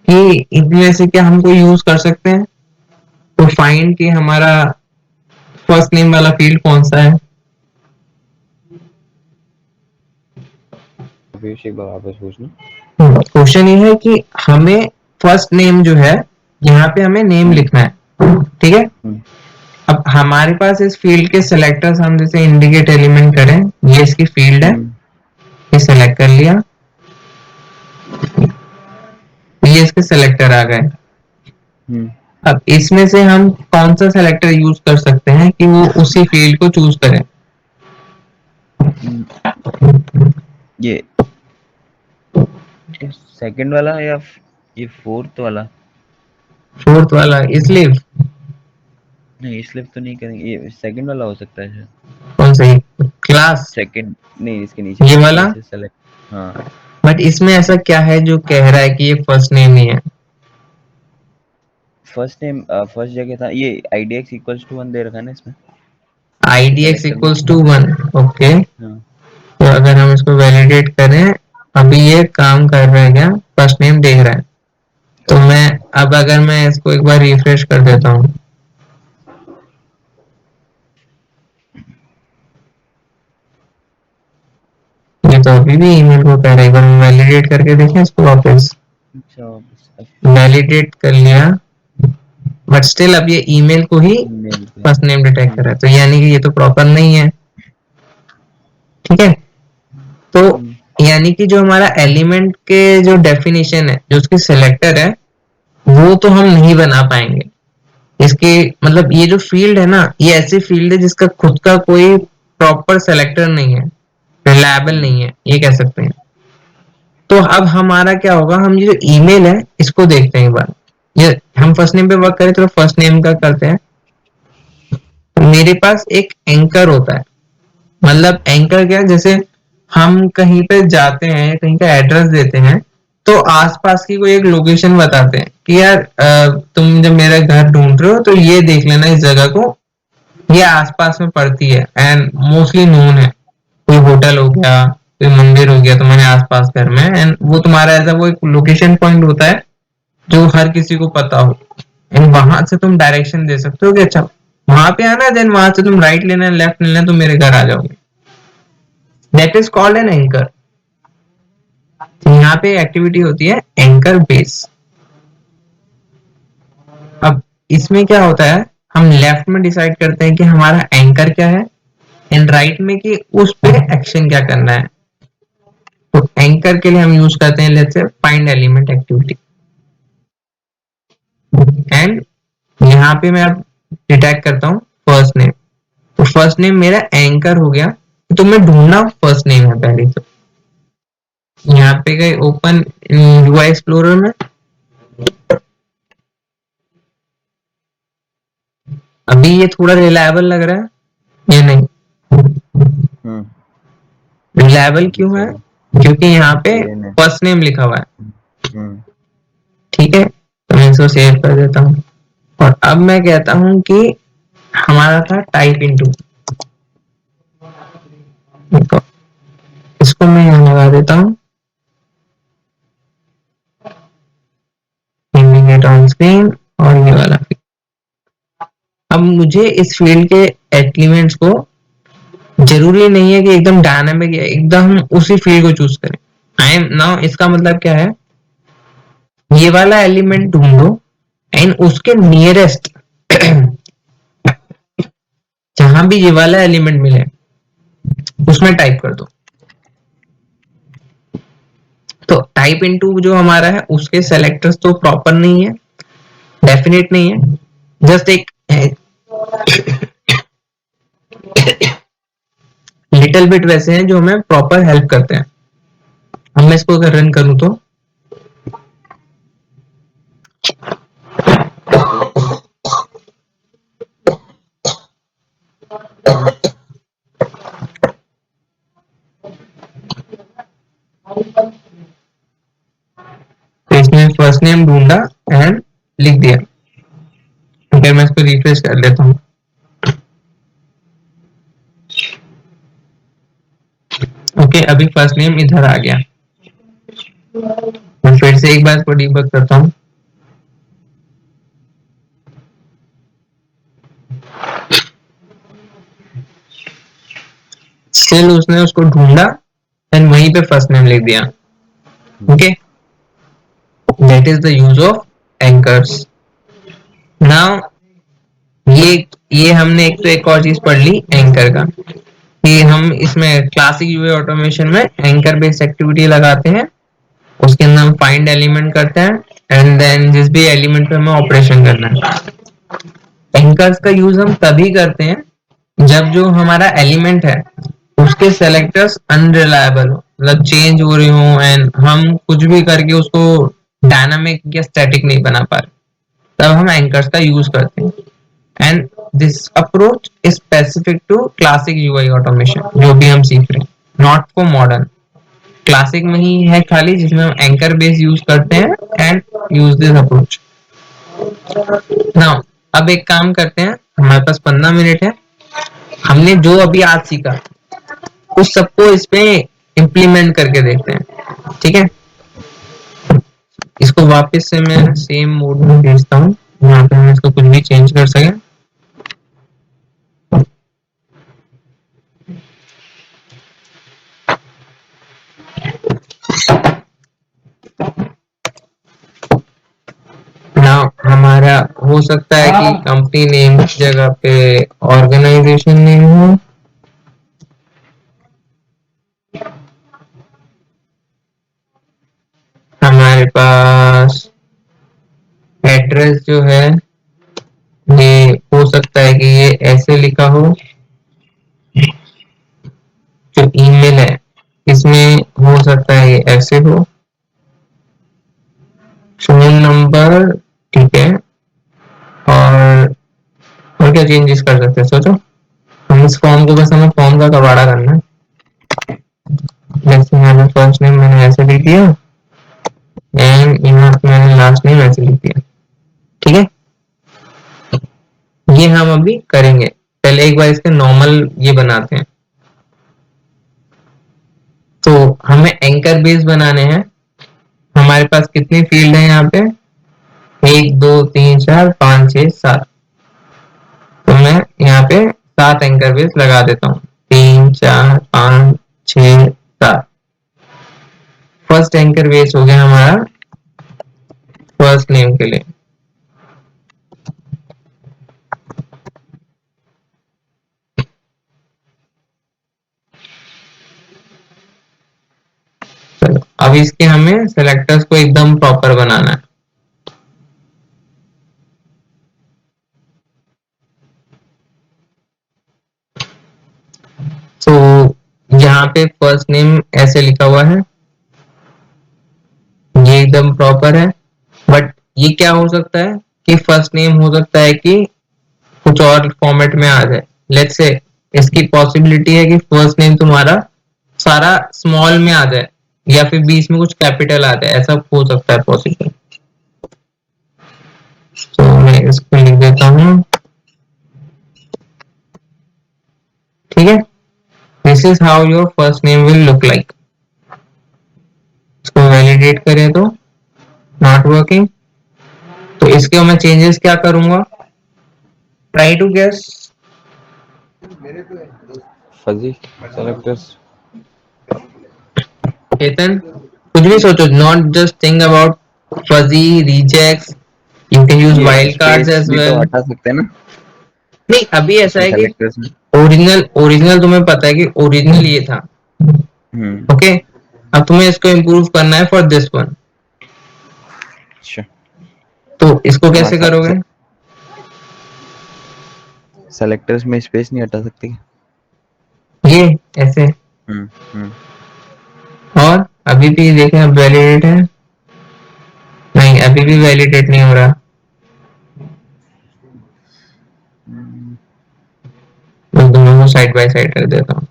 A: कि इनमें से क्या हमको यूज कर सकते हैं। तो फाइंड कि हमारा फर्स्ट नेम वाला फील्ड कौन सा है।
B: एक बार वापस पूछना।
A: क्वेश्चन ये है कि हमें फर्स्ट नेम जो है यहाँ पे हमें नेम लिखना है, ठीक है? अब हमारे पास इस फील्ड के सेलेक्टर्स हम जैसे इंडिकेट एलिमेंट करें, ये इसकी फील्ड है, ये सेलेक्ट कर लिया, ये इसके सेलेक्टर आ गए। अब इसमें से हम कौन सा सेलेक्टर यूज कर सकते हैं कि वो उसी फील्ड को चूज करें?
B: ये सेकंड वाला या ये फोर्थ वाला?
A: फोर्थ वाला, इसलिए
B: नहीं स्लिप तो नहीं करेंगे, ये सेकंड वाला हो सकता है शायद।
A: कौन सा क्लास?
B: सेकंड नहीं, इसके नीचे
A: ये
B: वाला
A: वाला?
B: कैसे सेलेक्ट। हाँ
A: बट इसमें ऐसा क्या है जो कह रहा है कि ये फर्स्ट नेम नहीं है?
B: फर्स्ट नेम फर्स्ट जगह था ये, IDX इक्वल्स टू 1 दे रखा है ना इसमें
A: IDX
B: सेलेक्टर में।
A: Equals to 1। ओके,
B: हाँ
A: तो अगर हम इसको वैलिडेट करें, अभी ये काम कर रहा है क्या? फर्स्ट नेम देख रहा है। तो मैं अब अगर मैं इसको एक बार रिफ्रेश कर देता हूँ, ये तो अभी भी ईमेल को कह रहा है। एक बार वैलिडेट करके देखें इसको वापस।
B: अच्छा
A: वैलिडेट कर लिया, बट स्टिल अब ये ईमेल को ही
B: ईमेल पे।
A: फर्स्ट नेम डिटेक्ट कर रहा है, तो यानी कि ये तो प्रॉपर नहीं है। ठीक है, तो यानी कि जो हमारा एलिमेंट के जो डेफिनेशन है, जो उसकी सिलेक्टर है, वो तो हम नहीं बना पाएंगे। इसके मतलब ये जो फील्ड है ना, ये ऐसी फील्ड है जिसका खुद का कोई प्रॉपर सेलेक्टर नहीं है, रिलायबल नहीं है, ये कह सकते हैं। तो अब हमारा क्या होगा, हम ये जो ईमेल है इसको देखते हैं एक बार। ये हम फर्स्ट नेम पे वर्क करें तो फर्स्ट नेम का करते हैं। तो मेरे पास एक एंकर होता है। मतलब एंकर क्या है, जैसे हम कहीं पे जाते हैं, कहीं का एड्रेस देते हैं, तो आसपास की कोई एक लोकेशन बताते हैं कि यार तुम जब मेरा घर ढूंढ रहे हो तो ये देख लेना इस जगह को, ये आसपास में पड़ती है एंड मोस्टली नोन है। कोई होटल हो गया, कोई मंदिर हो गया, तुम्हारे आसपास घर में, एंड वो तुम्हारा ऐसा वो एक लोकेशन पॉइंट होता है जो हर किसी को पता हो। एंड वहां से तुम डायरेक्शन दे सकते हो कि अच्छा वहां पे आना, देन वहां से तुम राइट लेना, लेफ्ट लेना, तुम मेरे घर आ जाओगे। That is called an anchor. यहाँ पे एक्टिविटी होती है एंकर बेस। अब इसमें क्या होता है, हम लेफ्ट में डिसाइड करते हैं कि हमारा एंकर क्या है, एंड राइट में कि उस पे एक्शन क्या करना है। तो एंकर के लिए हम यूज करते हैं let's say find element activity. And यहाँ पे मैं अब डिटेक्ट करता हूँ फर्स्ट नेम। तो फर्स्ट नेम मेरा एंकर हो गया, तो मैं ढूंढना फर्स्ट नेम है पहले। तो यहाँ पे गए ओपन UI एक्सप्लोरर में, अभी ये थोड़ा रिलायबल लग रहा है या नहीं? रिलायबल क्यों है? क्योंकि यहाँ पे फर्स्ट नेम लिखा हुआ है। ठीक है, तो मैं इसको सेव कर देता हूँ। और अब मैं कहता हूँ कि हमारा था टाइप इनटू, इसको मैं यहाँ लगा देता हूँ, ऑन स्क्रीन, और ये वाला। अब मुझे इस फील्ड के एलिमेंट्स को जरूरी नहीं है कि एकदम डायनामिक है, एकदम उसी फील्ड को चूज करें। आई एम नाउ, इसका मतलब क्या है, ये वाला एलिमेंट ढूंढो एंड उसके नियरेस्ट जहां भी ये वाला एलिमेंट मिले उसमें टाइप कर दो। तो टाइप इनटू जो हमारा है उसके सेलेक्टर्स तो प्रॉपर नहीं है, डेफिनेट नहीं है, जस्ट एक लिटिल बिट वैसे हैं जो हमें प्रॉपर हेल्प करते हैं। अब मैं इसको अगर रन करूं तो इसने फर्स्ट नेम ढूंढा एंड लिख दिया। अगर मैं इसको रिफ्रेश कर लेता हूँ, ओके अभी फर्स्ट नेम इधर आ गया। मैं फिर से एक बार इसको डीबग करता हूँ। स्टिल उसने उसको ढूंढा एंड वहीं पे फर्स्ट नेम लिख दिया। Okay, that is the use of anchors. Now ये हमने एक और चीज पढ़ ली एंकर का, कि हम इसमें क्लासिक यूआई ऑटोमेशन में एंकर बेस्ड एक्टिविटी लगाते हैं, उसके अंदर हम फाइंड एलिमेंट करते हैं एंड देन जिस भी एलिमेंट पे हमें ऑपरेशन करना है। एंकर्स का यूज हम तभी करते हैं जब जो हमारा एलिमेंट है उसके सेलेक्टर्स अनरिलायबल हो, मतलब चेंज हो रहे हो, एंड हम कुछ भी करके उसको डायनामिक या स्टैटिक नहीं बना पा रहे, तब हम एंकर्स का यूज करते हैं। And this approach is specific to classic UI automation, जो भी हम सीख रहे हैं, नॉट फॉर मॉडर्न। क्लासिक में ही है खाली, जिसमें हम एंकर बेस यूज करते हैं and use this approach. Now अब एक काम करते हैं, हमारे पास 15 मिनट है, हमने जो अभी आज सीखा उस सबको इस पे इम्प्लीमेंट करके देखते हैं, ठीक है। इसको वापस से मैं सेम मोड में भेजता हूँ, यहाँ पे हम इसको कुछ भी चेंज कर सकें। नाउ हमारा हो सकता है कि कंपनी नेम की जगह पे ऑर्गेनाइजेशन नेम हो, हमारे पास एड्रेस जो है ये हो सकता है कि ये ऐसे लिखा हो, जो ईमेल है इसमें हो सकता है ये ऐसे हो, फोन नंबर, ठीक है। और क्या चेंजेस कर सकते हैं, सोचो। हम इस फॉर्म को बस हमें फॉर्म का कबाड़ा करना है। जैसे यहाँ पे फर्स्ट नेम मैंने ऐसे लिख दिया एंड यहाँ पे मैंने लास्ट नेम ऐसे लिख दिया, ठीक है। ये हम अभी करेंगे, पहले एक बार इसके नॉर्मल ये बनाते हैं। तो हमें एंकर बेस बनाने हैं। हमारे पास कितनी फील्ड है यहाँ पे, 1 2 3 4 5 6 7। तो मैं यहाँ पे 7 एंकर बेस लगा देता हूँ, 3 4 5 6 7। फर्स्ट एंकर बेस हो गया हमारा फर्स्ट नेम के लिए। चलो अब इसके हमें सेलेक्टर्स को एकदम प्रॉपर बनाना है। तो यहाँ पे फर्स्ट नेम ऐसे लिखा हुआ है, ये एकदम प्रॉपर है। बट ये क्या हो सकता है कि फर्स्ट नेम हो सकता है कि कुछ और फॉर्मेट में आ जाए। लेट्स से इसकी पॉसिबिलिटी है कि फर्स्ट नेम तुम्हारा सारा स्मॉल में आ जाए या फिर बीच में कुछ कैपिटल आ जाए, ऐसा हो सकता है पॉसिबल। तो मैं इसको लिख देता हूँ, ठीक है। This is how your first name will look like. इसको वैलिडेट करें तो नॉट वर्किंग। तो इसके मैं चेंजेस क्या करूंगा, try to guess.
B: Fuzzy selectors.
A: Chetan कुछ भी सोचो, not just think about fuzzy rejects, you can use
B: ये
A: वाइल्ड कार्ड्स
B: स्पेस
A: एज
B: भी तो
A: वेल।
B: हटा सकते हैं ना
A: नहीं अभी ऐसा
B: इसमें
A: है कि
B: सेलेक्टर्स में।
A: ओरिजिनल ओरिजिनल तुम्हें पता है कि ओरिजिनल ये था,
B: हम्म।
A: ओके। अब तुम्हें इसको इम्प्रूव करना है फॉर दिस वन।
B: अच्छा।
A: तो इसको
B: हाँ,
A: कैसे करोगे,
B: सेलेक्टर्स में स्पेस नहीं हटा सकते क्या?
A: ये ऐसे।
B: हम्म।
A: और अभी भी देखें अब वैलिडेट है, नहीं अभी भी वैलिडेट नहीं हो रहा। मैं दोनों को साइड बाय साइड कर देता हूँ।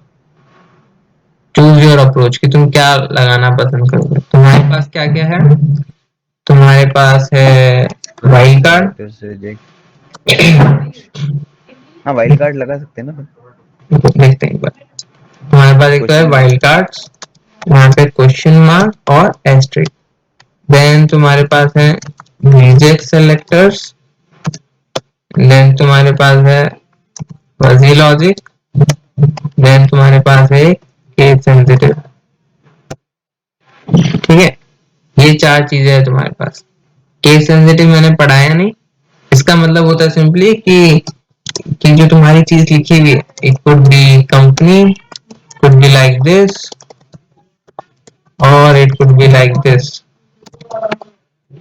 A: चूज योर अप्रोच कि तुम क्या लगाना पसंद करोगे। तुम्हारे पास क्या क्या है, तुम्हारे पास है वाइल्ड कार्ड।
B: Selectors reject. हाँ, वाइल्ड कार्ड लगा सकते हैं ना फिर।
A: देखते हैं एक बार। तुम्हारे पास एक तो है
B: क्वेश्चन मार्क।
A: वाइल्ड कार्ड्स, यहाँ पे क्वेश्चन मार्क और एस्ट्रिक। देन तुम्हारे पास है रिजेक्ट सेलेक्टर्स, देन तुम्हारे पास है फजी लॉजिक, देन तुम्हारे पास है केस सेंसिटिव, ठीक है। ये 4 चीजें हैं तुम्हारे पास। केस सेंसिटिव मैंने पढ़ाया नहीं, इसका मतलब होता है सिंपली कि जो तुम्हारी चीज लिखी हुई है, it could be company, could be like this or it could be like this.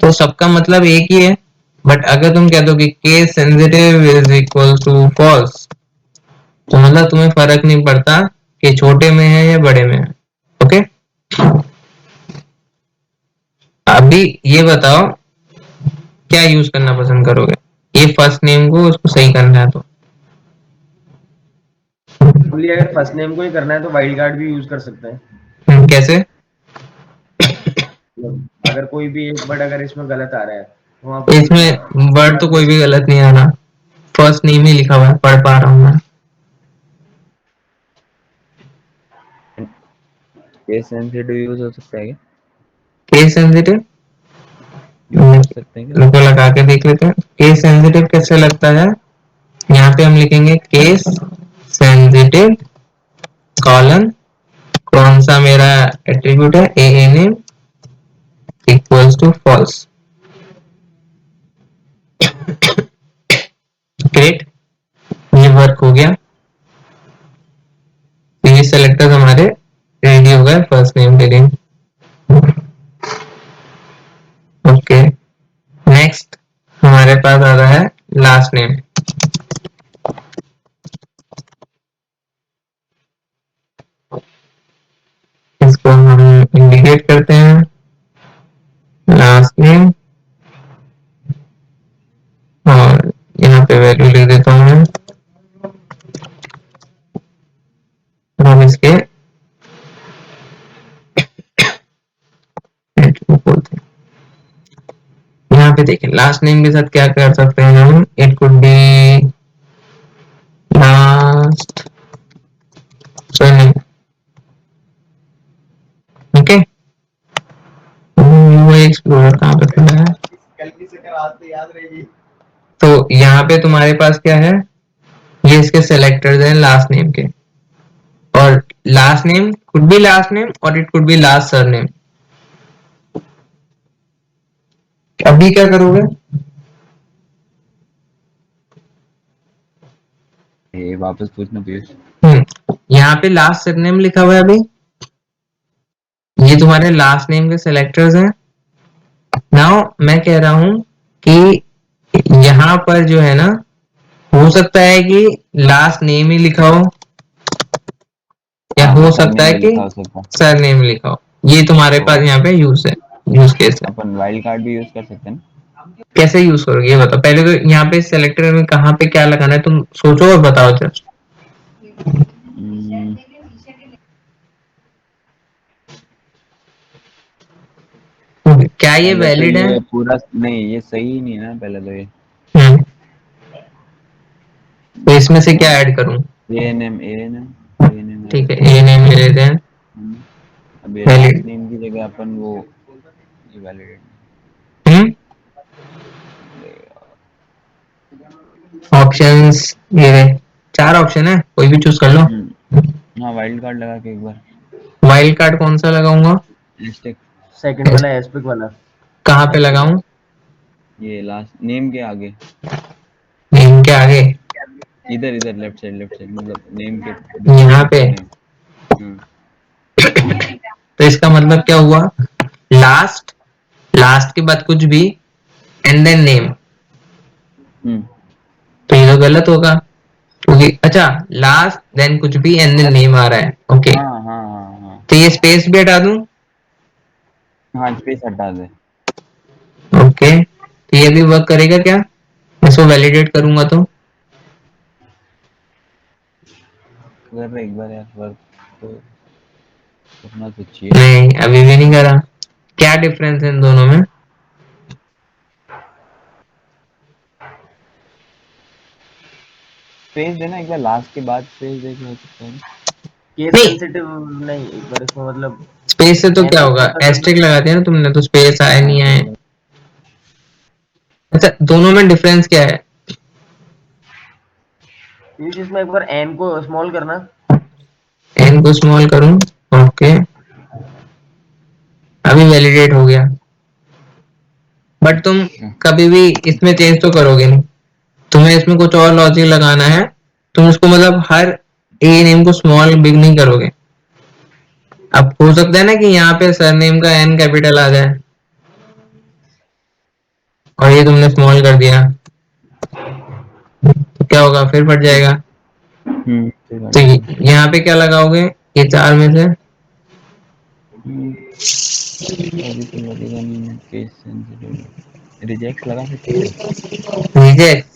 A: तो सबका मतलब एक ही है। बट अगर तुम कह दो कि case sensitive is equal to false, तो मतलब तुम्हें फर्क नहीं पड़ता कि छोटे में है या बड़े में है, ओके। अभी ये बताओ क्या यूज करना पसंद करोगे, ये फर्स्ट नेम को उसको सही करना है तो
C: ओनली अगर फर्स्ट नेम को ही करना है तो वाइल्ड कार्ड भी यूज कर सकते हैं।
A: कैसे?
C: मतलब अगर कोई भी एक वर्ड अगर इसमें गलत आ रहा है तो वहाँ पर दूसरा
A: इसमें वर्ड तो
C: कार्ड दे
A: कोई भी
C: सकते
A: गलत नहीं आ रहा, फर्स्ट नेम ही लिखा हुआ है, पढ़ पा रहा हूँ मैं।
B: केस सेंसिटिव यूज हो सकता है क्या?
A: केस सेंसिटिव
B: यूज कर सकते हैं क्या?
A: रुको लगा के देख लेते हैं। केस सेंसिटिव कैसे लगता है? यहाँ पे हम लिखेंगे केस सेंसिटिव कॉलन, कौन सा मेरा एट्रीब्यूट है, a name equals to false. Great, ये वर्क हो गया। तो ये सेलेक्टर्स हमारे रेडी हो गए फर्स्ट नेम के लिए। ओके, नेक्स्ट हमारे पास आ रहा है लास्ट नेम। इसको हम इंडिकेट करते हैं लास्ट नेम, और यहाँ पे वैल्यू लिख देता हूँ मैं, और हम इसके बोलते हैं। यहाँ पे देखें लास्ट नेम के साथ क्या कर सकते हैं हम, it could be last surname. Okay, वो एक्सप्लोरर कहाँ पे खुला है? तो यहाँ पे तुम्हारे पास क्या है, ये इसके सेलेक्टर्स हैं लास्ट नेम के, or last name could be last name or it could be last surname. अभी क्या करोगे?
B: ये वापस पूछना पीयूष।
A: यहाँ पे लास्ट सरनेम लिखा हुआ है अभी, ये तुम्हारे लास्ट नेम के सेलेक्टर्स हैं। नाउ मैं कह रहा हूं कि यहाँ पर जो है ना, हो सकता है कि लास्ट नेम ही लिखा हो, या हो सकता है कि सरनेम लिखा हो। ये तुम्हारे पास यहाँ पे यूज है, यूज केस है।
B: अपन वाइल्ड कार्ड भी यूज कर सकते हैं ना?
A: कैसे यूज करोगे ये बताओ पहले। तो यहाँ पे सेलेक्टर में कहाँ पे क्या लगाना है तुम सोचो और बताओ जस्ट।
B: हम्म,
A: क्या ये
B: पहले तो
A: वैलिड है?
B: ये पूरा नहीं, ये सही नहीं है ना पहले तो ये।
A: हम्म, तो इसमें से क्या ऐड करूं?
B: एएनएम एएनएम एएनएम
A: ठीक है, ए नेम ले लेते हैं।
B: अब ये लास्ट
A: वैलिड।
B: नेम की जगह अपन वो वैलिडेट
A: हम्म, ऑप्शंस ये रहे, 4 ऑप्शन है, कोई भी चूज कर लो।
B: हाँ वाइल्ड कार्ड लगा के एक बार।
A: वाइल्ड कार्ड कौन सा लगाऊंगा?
B: एस्टेक
C: सेकंड वाला एस्पेक्ट वाला।
A: कहाँ पे लगाऊं?
B: ये लास्ट नेम के आगे,
A: नेम के आगे?
B: इधर इधर लेफ्ट साइड मतलब नेम के
A: यहाँ पे?
B: नेम।
A: तो इसका मतलब क्या हुआ, लास्ट, लास्ट के बाद कुछ भी एंड देन नेम, तो ये तो गलत होगा क्योंकि अच्छा लास्ट देन कुछ भी एंड देन नेम आ रहा है। ओके,
B: हाँ हाँ हाँ हाँ
A: तो ये स्पेस भी हटा दूं?
B: हाँ स्पेस हटा दे।
A: ओके, तो ये भी वर्क करेगा क्या? इसको वैलिडेट करूंगा तो?
B: कर रहे एक बार यार वर्क तो करना तो चाहिए।
A: नहीं, अभी भी नहीं करा। क्या डिफरेंस है इन दोनों में?
B: स्पेस देना एक बार, लास्ट के बाद स्पेस दे के हो सकता है।
C: केस
A: नहीं,
C: सेंसिटिव नहीं, एक बार इसमें मतलब
A: स्पेस से तो
C: एन
A: क्या
C: को
A: होगा,
C: कौन सा करना
A: एस्ट्रिक लगा दिया ना तुमने, तो स्पेस आए
B: हाँ
A: नहीं आए।
B: तो
A: अच्छा, दोनों में डिफरेंस क्या है?
C: पीयूष इसमें एक बार एन को स्मॉल करना।
A: एन को स्मॉल करूं? ओके, अभी वैलिडेट हो गया। बट तुम कभी भी इसमें चेंज तो करोगे नहीं, तुम्हें इसमें कुछ और लॉजिक लगाना है। तुम इसको मतलब हर ए नेम को स्मॉल बिग नहीं करोगे। अब हो सकता है ना कि यहाँ पे सरनेम का एन कैपिटल आ जाए और ये तुमने स्मॉल कर दिया, तो क्या होगा, फिर फट जाएगा।
B: सही बात
A: तो
B: है।
A: यहाँ पे क्या लगाओगे, ये 4 में से?
B: अभी तो लगेगा नहीं, केस सेंसिटिव रिजेक्ट लगा सकते हैं क्या?
A: रिजेक्ट?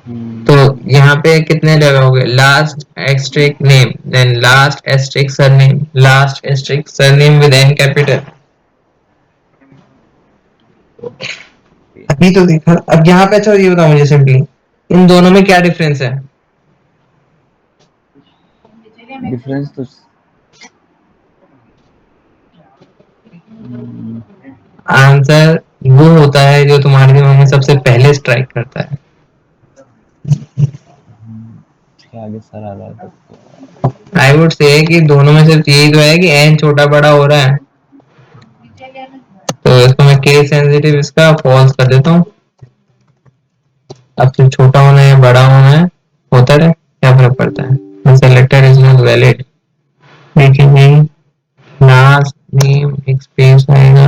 A: तो
B: हम्म,
A: यहाँ पे कितने लगाओगे, last asterisk name, then last asterisk surname, last asterisk surname with an capital. अभी तो देखा, अब यहाँ पे अच्छा ये बताओ मुझे सिंपली, इन दोनों में क्या डिफरेंस है?
B: डिफरेंस तो हम्म,
A: आंसर वो होता है जो तुम्हारे दिमाग में सबसे पहले स्ट्राइक करता है।
B: उसके आगे सर आ रहा है तब तो।
A: आई वुड से कि दोनों में सिर्फ यही तो है कि एन छोटा बड़ा हो रहा है, तो इसको मैं केस सेंसिटिव इसका फॉल्स कर देता हूँ। अब तो छोटा होना है बड़ा होना है, होता रहे, क्या फर्क पड़ता है। सेलेक्टर इज नॉट वैलिड, देखेंगे लास्ट नेम एक स्पेस आएगा।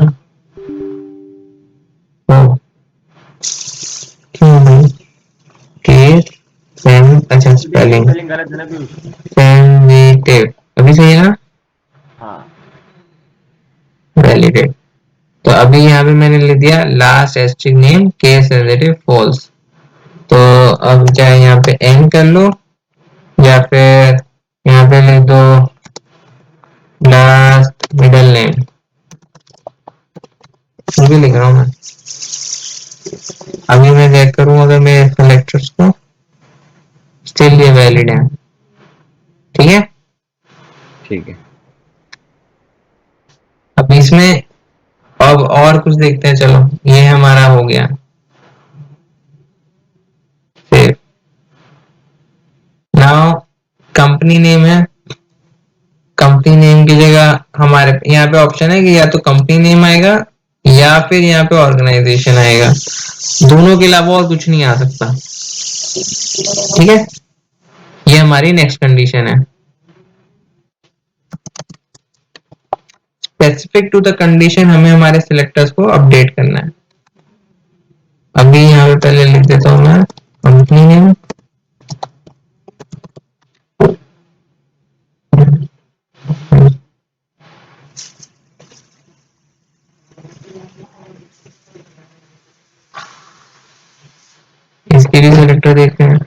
A: ओ क्यों भाई, केस सें अच्छा स्पेलिंग
C: स्पेलिंग गलत है ना पीयूष?
A: सेंसिटिव अभी सही है ना,
C: हाँ
A: वैलिडेट। तो अभी यहाँ पे मैंने लिख दिया last asterisk name case sensitive false. तो अब चाहे यहाँ पे एन कर लो या फिर यहाँ पे लिख दो लास्ट मिडिल नेम, कुछ भी लिख रहा हूँ मैं। अभी मैं चेक करूँ अगर मेरे सेलेक्टर्स को, स्टिल ये वैलिड है, ठीक है।
B: ठीक है।
A: अब इसमें अब और कुछ देखते हैं, चलो ये हमारा हो गया फिर। नाउ कंपनी नेम है, कंपनी नेम की जगह हमारे यहाँ पे ऑप्शन है कि या तो कंपनी नेम आएगा या फिर यहाँ पे ऑर्गेनाइजेशन आएगा, दोनों के अलावा और कुछ नहीं आ सकता, ठीक है। ये हमारी नेक्स्ट कंडीशन है। स्पेसिफिक टू द कंडीशन हमें हमारे सिलेक्टर्स को अपडेट करना है। अभी यहाँ पे पहले लिख देता हूँ मैं कंपनी नेम, इसके लिए सिलेक्टर देखते हैं।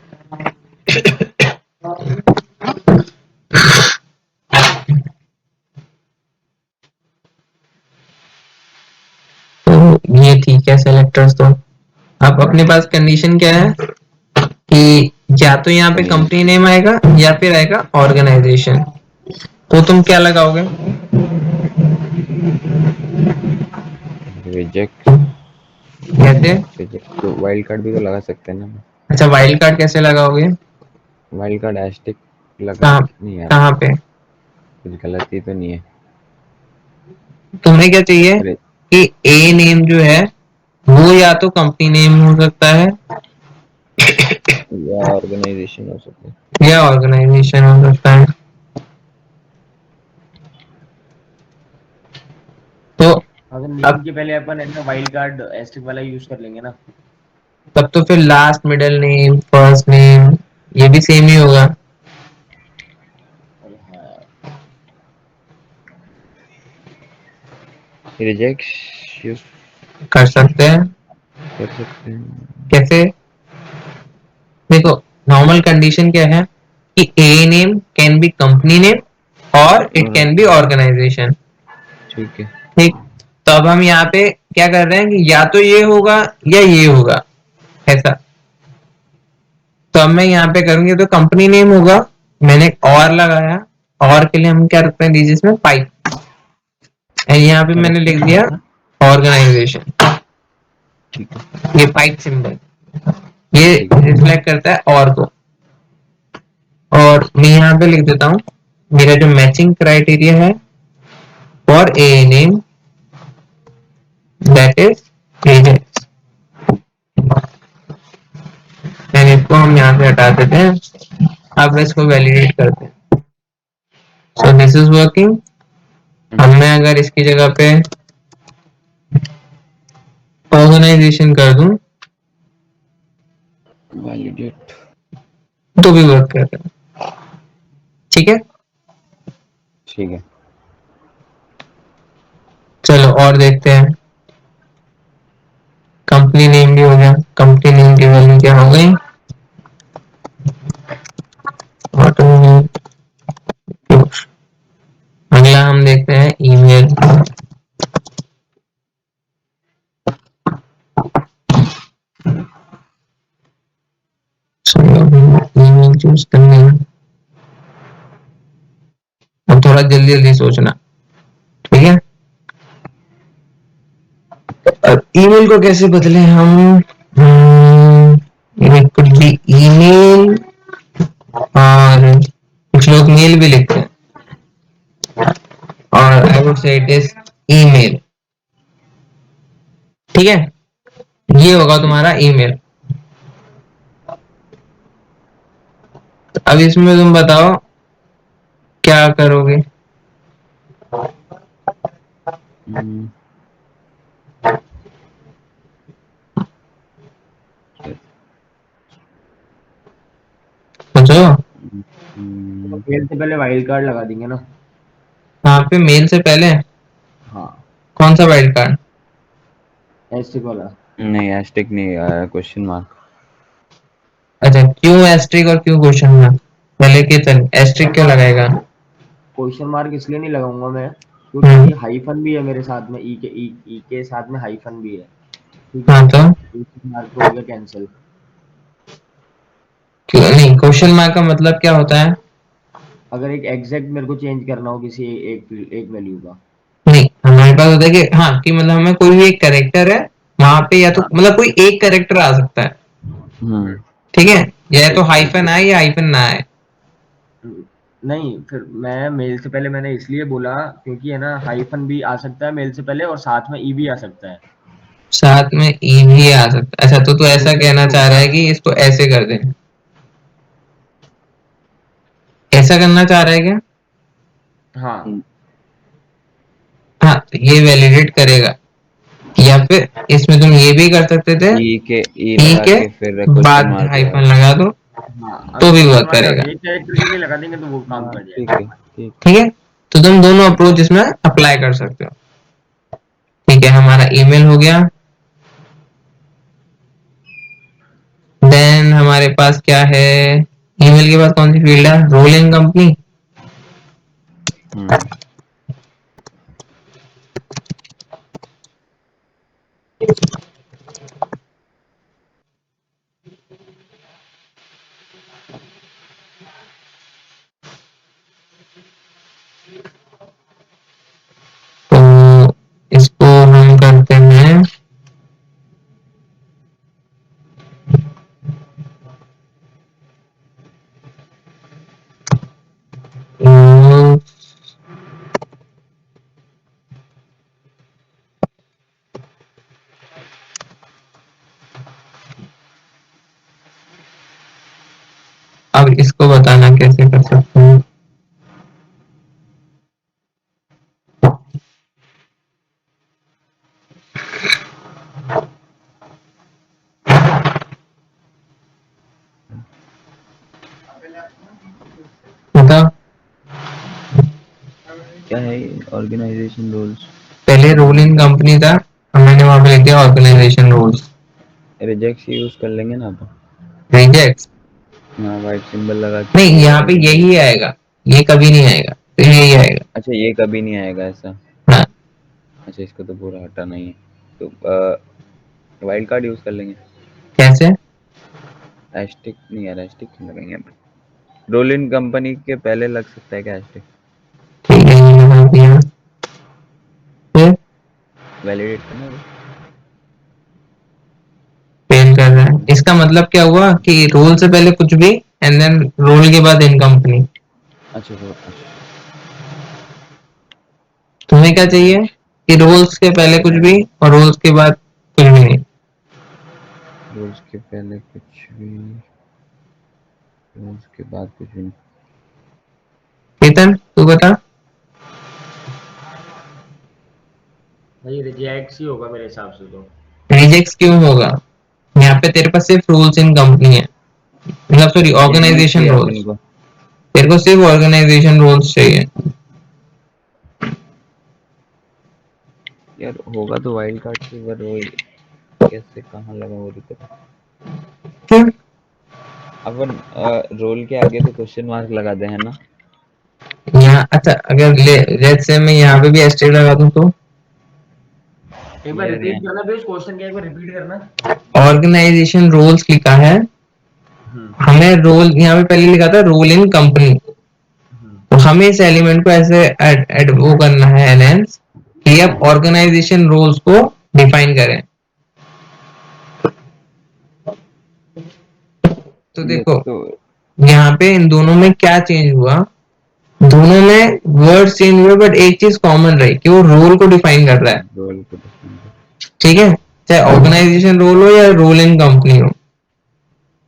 A: तो ये ठीक है सिलेक्टर्स तो। अब अपने पास कंडीशन क्या है कि या तो यहाँ पे
B: नहीं,
A: कंपनी नेम आएगा या फिर आएगा ऑर्गेनाइजेशन, तो तुम क्या लगाओगे?
B: रिजेक्ट।
A: कैसे?
B: रिजेक्ट तो वाइल्ड कार्ड भी तो लगा सकते हैं ना।
A: अच्छा वाइल्ड कार्ड कैसे लगाओगे?
B: वाइल्ड कार्ड एस्टिक लगा
A: कहाँ,
B: नहीं यार,
A: कहाँ पे?
B: कुछ गलती तो नहीं है।
A: तुम्हें क्या चाहिए
B: अरे
A: कि ए नेम जो है वो या तो कंपनी नेम हो सकता है
B: या ऑर्गेनाइजेशन हो सकता है।
A: या ऑर्गेनाइजेशन हो सकता है। तो
C: अगर
A: अब
C: नेम के पहले अपन है ना वाइल्ड कार्ड एस्ट्रिक वाला यूज कर लेंगे ना।
A: तब तो फिर last middle name first name ये भी सेम ही होगा।
C: अरे हाँ,
B: रिजेक्ट यूज
A: कर सकते हैं।
B: कर सकते हैं।
A: कैसे? देखो नॉर्मल कंडीशन क्या है कि a name can be company name or it
B: or
A: can be organisation,
B: ठीक है।
A: ठीक। तो अब हम यहाँ पे क्या कर रहे हैं कि या तो ये होगा या ये होगा, ऐसा। तो अब मैं यहाँ पे करूंगी तो कंपनी नेम होगा, मैंने और लगाया, और के लिए हम क्या रखते हैं दीजिए इसमें पाइप, यहाँ पे
B: क्या
A: मैंने
B: रखते
A: लिख
B: हैं?
A: दिया ऑर्गेनाइजेशन,
B: ठीक है।
A: ये पाइप सिंबल, ये
B: ठीक है।
A: रिफ्लेक्ट करता है और को। और मैं यहाँ पे लिख देता हूँ मेरा जो मैचिंग क्राइटेरिया है for a name that is agent, and इसको हम यहाँ से हटा देते हैं। अब इसको वैलिडेट करते हैं। So this is working. अब मैं अगर इसकी जगह पे ऑर्गेनाइजेशन कर दूं
B: वैलिडेट।
A: तो भी वर्क करता है, ठीक है।
B: ठीक है।
A: चलो और देखते हैं। कंपनी नेम भी हो गया, कंपनी नेम की वैल्यू क्या हो गई चूज करनी है। अब थोड़ा जल्दी जल्दी सोचना, ठीक है। अब ईमेल को कैसे बदले हम? कुछ भी ईमेल, और कुछ लोग मेल भी लिखते हैं, और आई वुड से इट इज ईमेल, ठीक है। ये होगा तुम्हारा ईमेल। तो अब इसमें तुम बताओ क्या करोगे।
B: हम्म, क्या-
A: सोचो।
B: हम्म,
C: मेल से पहले वाइल्ड कार्ड लगा देंगे ना।
A: यहाँ पे मेल से पहले
C: हाँ,
A: कौन सा वाइल्ड कार्ड?
C: एस्टिक वाला।
B: नहीं एस्टिक नहीं आया, क्वेश्चन मार्क।
A: अच्छा, क्यों एस्ट्रिक और क्यों क्वेश्चन मार्क? पहले केतन एस्ट्रिक क्यों लगाएगा?
C: क्वेश्चन मार्क इसलिए नहीं लगाऊंगा मैं,
A: हम्म।
C: क्योंकि हाइफन भी है मेरे साथ में, ई के साथ में हाइफन भी है। ठीक है,
A: हाँ तो
C: क्वेश्चन मार्क तो हो गया कैंसिल।
A: क्यों नहीं? क्वेश्चन मार्क का मतलब क्या होता है?
C: अगर एक एग्जैक्ट मेरे को चेंज करना हो किसी एक वैल्यू का।
A: नहीं, हमारे पास होता है कि हाँ, कि मतलब हमें कोई भी एक करेक्टर है वहां पे, या तो
C: हाँ,
A: मतलब कोई एक करेक्टर आ सकता है,
B: हम्म,
A: ठीक है। या तो
C: एक
A: हाइफन आए या हाइफन ना आए।
C: नहीं, फिर मैं मेल से पहले मैंने इसलिए बोला क्योंकि है ना, हाइफन भी आ सकता है मेल से पहले और साथ में ई भी आ सकता है।
A: साथ में ई भी आ सकता है। अच्छा, तो तू
C: तो
A: ऐसा
C: फिर
A: कहना
C: तो
A: चाह रहा है कि इसको ऐसे कर दे, ऐसा करना चाह रहा है क्या?
C: हाँ,
A: हाँ, तो ये वैलिडेट करेगा। या फिर इसमें तुम ये भी कर सकते थे,
B: ई के ई
A: ई
B: लगा
A: के
B: के फिर क्वेश्चन
A: बाद
B: मार्क लगा
A: हाइफन
B: के।
A: लगा दो,
C: हाँ,
A: तो
C: अगर
A: भी
C: क्वेश्चन
A: वर्क
C: मार्क
A: करेगा,
C: एक कैरेक्टर के लिए लगा देंगे तो वो काम
B: हाँ
C: कर
B: ठीक
C: जाएगा।
B: है, ठीक।
A: ठीक है। तो तुम दोनों अप्रोच इसमें अप्लाई कर सकते हो। ठीक है, हमारा ईमेल हो गया। देन हमारे पास क्या है? ईमेल के बाद कौन सी फील्ड है? Role in company.
B: हम्म,
A: तो इसको हम करते हैं, तो अब इसको बताना कैसे कर सकते हैं। बताओ।
B: क्या है ऑर्गेनाइजेशन रूल्स?
A: पहले रोल इन कंपनी था, मैंने वहां पे लिख दिया ऑर्गेनाइजेशन रूल्स।
B: रिजेक्ट यूज कर लेंगे ना तो।
A: रिजेक्ट?
B: हाँ, वाइट सिंबल लगा के
A: नहीं,
B: क्लियर
A: यहाँ
B: कर
A: पे
B: देंगे।
A: यही आएगा, ये कभी नहीं आएगा, तो यही आएगा।
B: अच्छा, ये कभी नहीं आएगा ऐसा?
A: हाँ।
B: अच्छा, इसको तो पूरा हटाना ही है। तो वाइल्ड कार्ड यूज कर लेंगे।
A: कैसे?
B: एस्टिक नहीं यार, एस्टिक क्यों लगाएंगे? रोल इन कंपनी के पहले लग सकता है क्या एस्टिक?
A: ठीक है, ये लगा दिया। फिर
B: वैलिडेट करना है
A: फेल कर रहा है,
B: बस।
A: इसका मतलब क्या हुआ कि रोल से पहले कुछ भी, एंड देन रोल के बाद इन कंपनी।
B: अच्छा अच्छा।
A: तुम्हें क्या
B: हम्म,
A: चाहिए कि रोल्स के पहले कुछ भी और रोल्स के बाद कुछ भी नहीं?
B: रोल्स के पहले कुछ भी, रोल्स के बाद कुछ भी नहीं।
A: केतन, तू बता।
C: भाई रिजेक्ट ही होगा मेरे हिसाब से तो।
A: रिजेक्ट क्यों होगा? यहाँ पे तेरे पास सिर्फ रूल्स इन कंपनी है, मतलब सॉरी
B: यही नहीं
A: ऑर्गेनाइजेशन
B: चाहिए
A: रूल्स।
B: अपने को।
A: तेरे को सिर्फ ऑर्गेनाइजेशन रूल्स चाहिए।
B: यार होगा तो वाइल्ड कार्ड से, पर वो कैसे कहाँ लगा वो दिक्कत है।
A: क्यों?
B: अपन रोल के आगे तो क्वेश्चन मार्क लगा दे, है ना?
A: यहाँ अच्छा, अगर लेट्स से मैं यहाँ पे भी एस्टेरिक लगा दूं तो?
C: एक बार
B: यार
C: रिपीट
B: यहाँ
C: करना, फिर क्वेश्चन क्या, एक बार रिपीट करना।
A: ऑर्गेनाइजेशन रूल्स लिखा है, हमें रोल यहाँ पे पहले लिखा था रोल इन कंपनी, तो हमें इस एलिमेंट को ऐसे वो करना है एनहेंस कि अब ऑर्गेनाइजेशन रोल्स को डिफाइन करें। तो
B: ये
A: देखो
B: तो
A: यहाँ पे इन दोनों में क्या चेंज हुआ, दोनों में वर्ड चेंज हुए बट एक चीज कॉमन रही कि वो रोल को डिफाइन कर रहा है।
B: रोल को डिफाइन कर।
A: ठीक है, चाहे ऑर्गेनाइजेशन रोल हो या रोल इन कंपनी हो,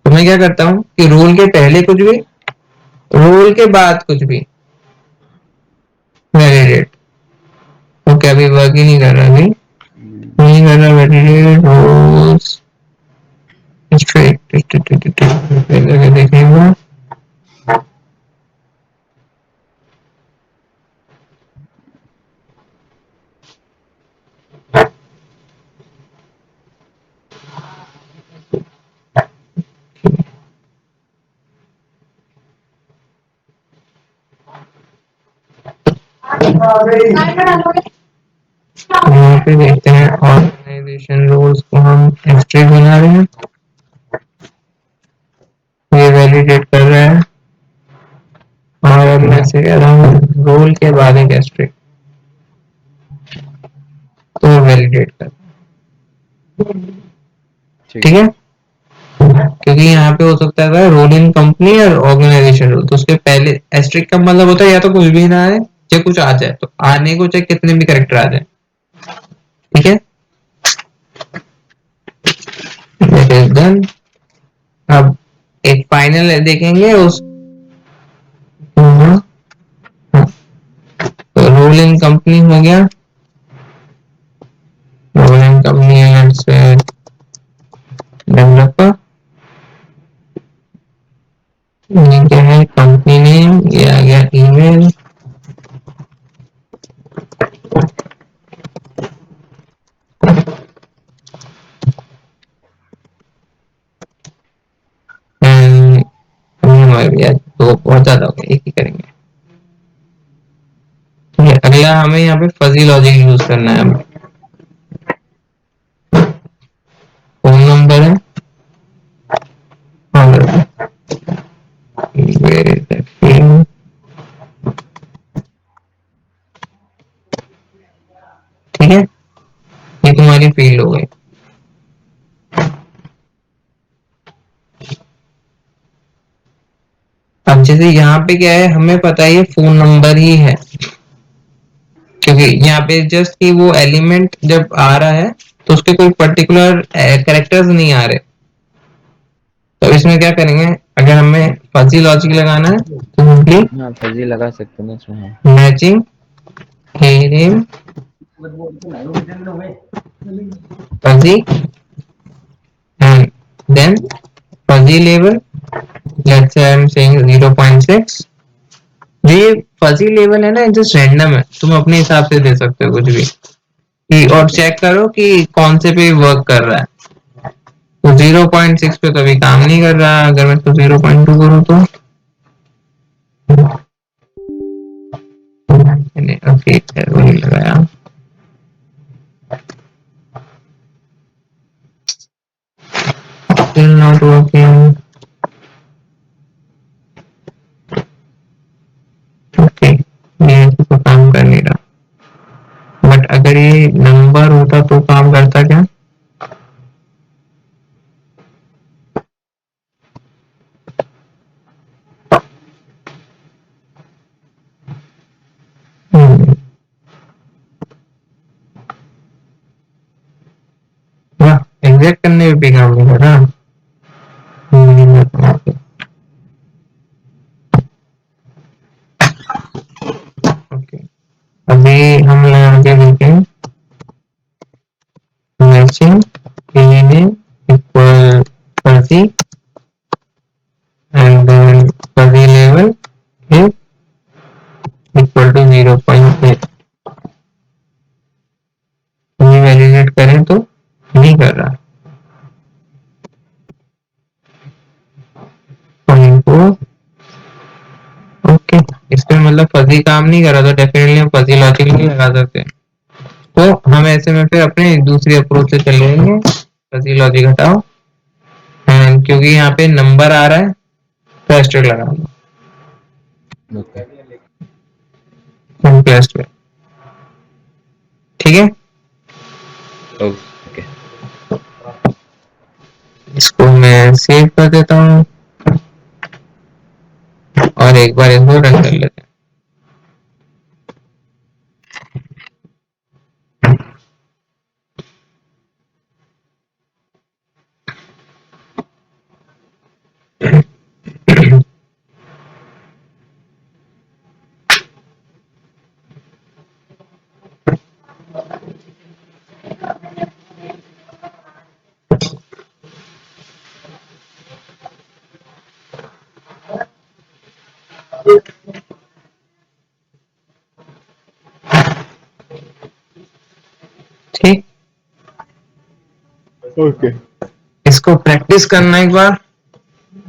A: तो मैं क्या करता हूँ कि रोल के पहले कुछ भी, रोल के बाद कुछ भी वैलिडेट। ओके अभी वर्क ही नहीं कर रहा, अभी नहीं कर रहा वैलिडेट रोल्स स्ट्रेट देखेगा। यहाँ पे देखते हैं ऑर्गेनाइजेशन रोल्स को हम एस्ट्रिक बना रहे हैं, ये वैलिडेट कर रहा है, और अब मैं से कह रहा हूँ रोल के बाद एक एस्ट्रिक, तो वैलिडेट कर।
B: ठीक
A: ठीक है, क्योंकि यहाँ पे हो सकता है रोल इन कंपनी और ऑर्गेनाइजेशन रोल, तो उसके पहले एस्ट्रिक का मतलब होता है या तो कुछ भी ना आए या कुछ आ जाए, तो आने को चाहे कितने भी करेक्टर आ जाए। ठीक है, that is done। अब एक फाइनल देखेंगे उस, तो रोल इन कंपनी हो गया, रोल इन कंपनी से डेवलपर, ये क्या है कंपनी नेम, ये आ गया ईमेल, तो बहुत ज्यादा हो गया, एक ही करेंगे। ठीक है, अगला हमें यहाँ पे फजी लॉजिक यूज करना है। हमें फोन नंबर है और where is that field? ठीक है, ये तुम्हारी फील्ड हो गई। अब जैसे यहाँ पे क्या है, हमें पता है ये फोन नंबर ही है, क्योंकि यहाँ पे जस्ट कि वो एलिमेंट जब आ रहा है तो उसके कोई पर्टिकुलर कैरेक्टर्स नहीं आ रहे, तो इसमें क्या करेंगे, अगर हमें फजी लॉजिक लगाना है तो सिंपली
B: हाँ फजी लगा सकते हैं इसमें।
A: Matching name fuzzy and then fuzzy level, let's say I am saying 0.6। जो ये फजी लेवल है ना, जस्ट रैंडम है, तुम अपने हिसाब से दे सकते हो कुछ भी कि, और चेक करो कि कौन से पे वर्क कर रहा है। तो 0.6 पे तो अभी काम नहीं कर रहा, अगर मैं इसको 0.2 करूँ तो ओके वही लगाया। Still not working. ओके ये तो काम कर नहीं रहा, बट अगर ये नंबर होता तो काम करता क्या। वाह, एग्जैक्ट करने में भी काम नहीं कर रहा। ओके अभी हम लगा के देखें matching equal fuzzy and then fuzzy level is equal to 0.8। ये वैलिडेट करें तो नहीं कर रहा, ओके इसमें मतलब फजी काम नहीं कर रहा, तो डेफिनेटली हम फजी लॉजिक नहीं लगा सकते। तो हम ऐसे में फिर अपने दूसरी अप्रोच से चलेंगे, फजी लॉजिक हटाओ एंड क्योंकि यहाँ पे नंबर आ रहा है तो एस्टेरिक लगाऊंगा
B: ओके
A: सिंपलेस्ट वे। ठीक है,
B: ओके
A: इसको मैं सेव कर देता हूँ और एक बार इसको रन कर लेते हैं। ठीक,
B: ओके
A: इसको प्रैक्टिस करना एक बार,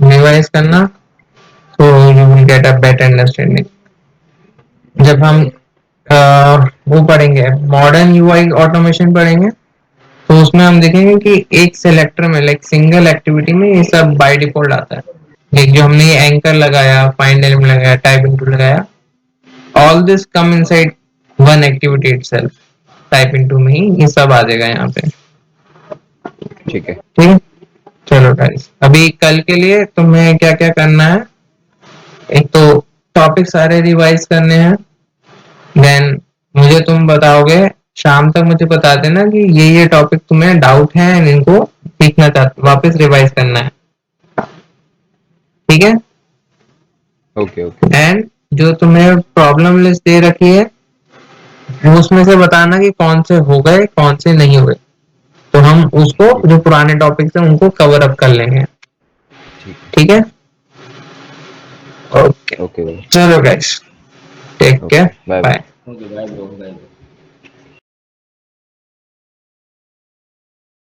A: रिवाइज करना, तो you will get a better understanding. जब हम वो पढ़ेंगे मॉडर्न यूआई ऑटोमेशन पढ़ेंगे तो उसमें हम देखेंगे कि एक सेलेक्टर में लाइक सिंगल एक्टिविटी में ये सब बाय डिफॉल्ट आता है। लाइक जो हमने ये एंकर लगाया, फाइंड एलिमेंट लगाया, टाइप इनटू लगाया, all this come inside one activity itself. Type into में ही ये सब आ जाएगा यहाँ पे।
B: ठीक है
A: ठीक है, चलो गाइस, अभी कल के लिए तुम्हें क्या क्या करना है, एक तो टॉपिक सारे रिवाइज करने हैं, देन मुझे तुम बताओगे, शाम तक मुझे बता देना कि ये टॉपिक तुम्हें डाउट है and इनको सीखना चाहते, वापस रिवाइज करना है। ठीक है,
B: ओके ओके
A: एंड जो तुम्हें प्रॉब्लम लिस्ट दे रखी है वो उसमें से बताना कि कौन से हो गए कौन से नहीं हुए, तो हम उसको जो पुराने टॉपिक्स हैं उनको कवर अप कर लेंगे।
B: ठीक है
A: ठीक है, ओके,
B: ओके भाई
A: चलो guys, take care,
B: okay bye
A: bye.
B: Bye
C: okay bye bro bye.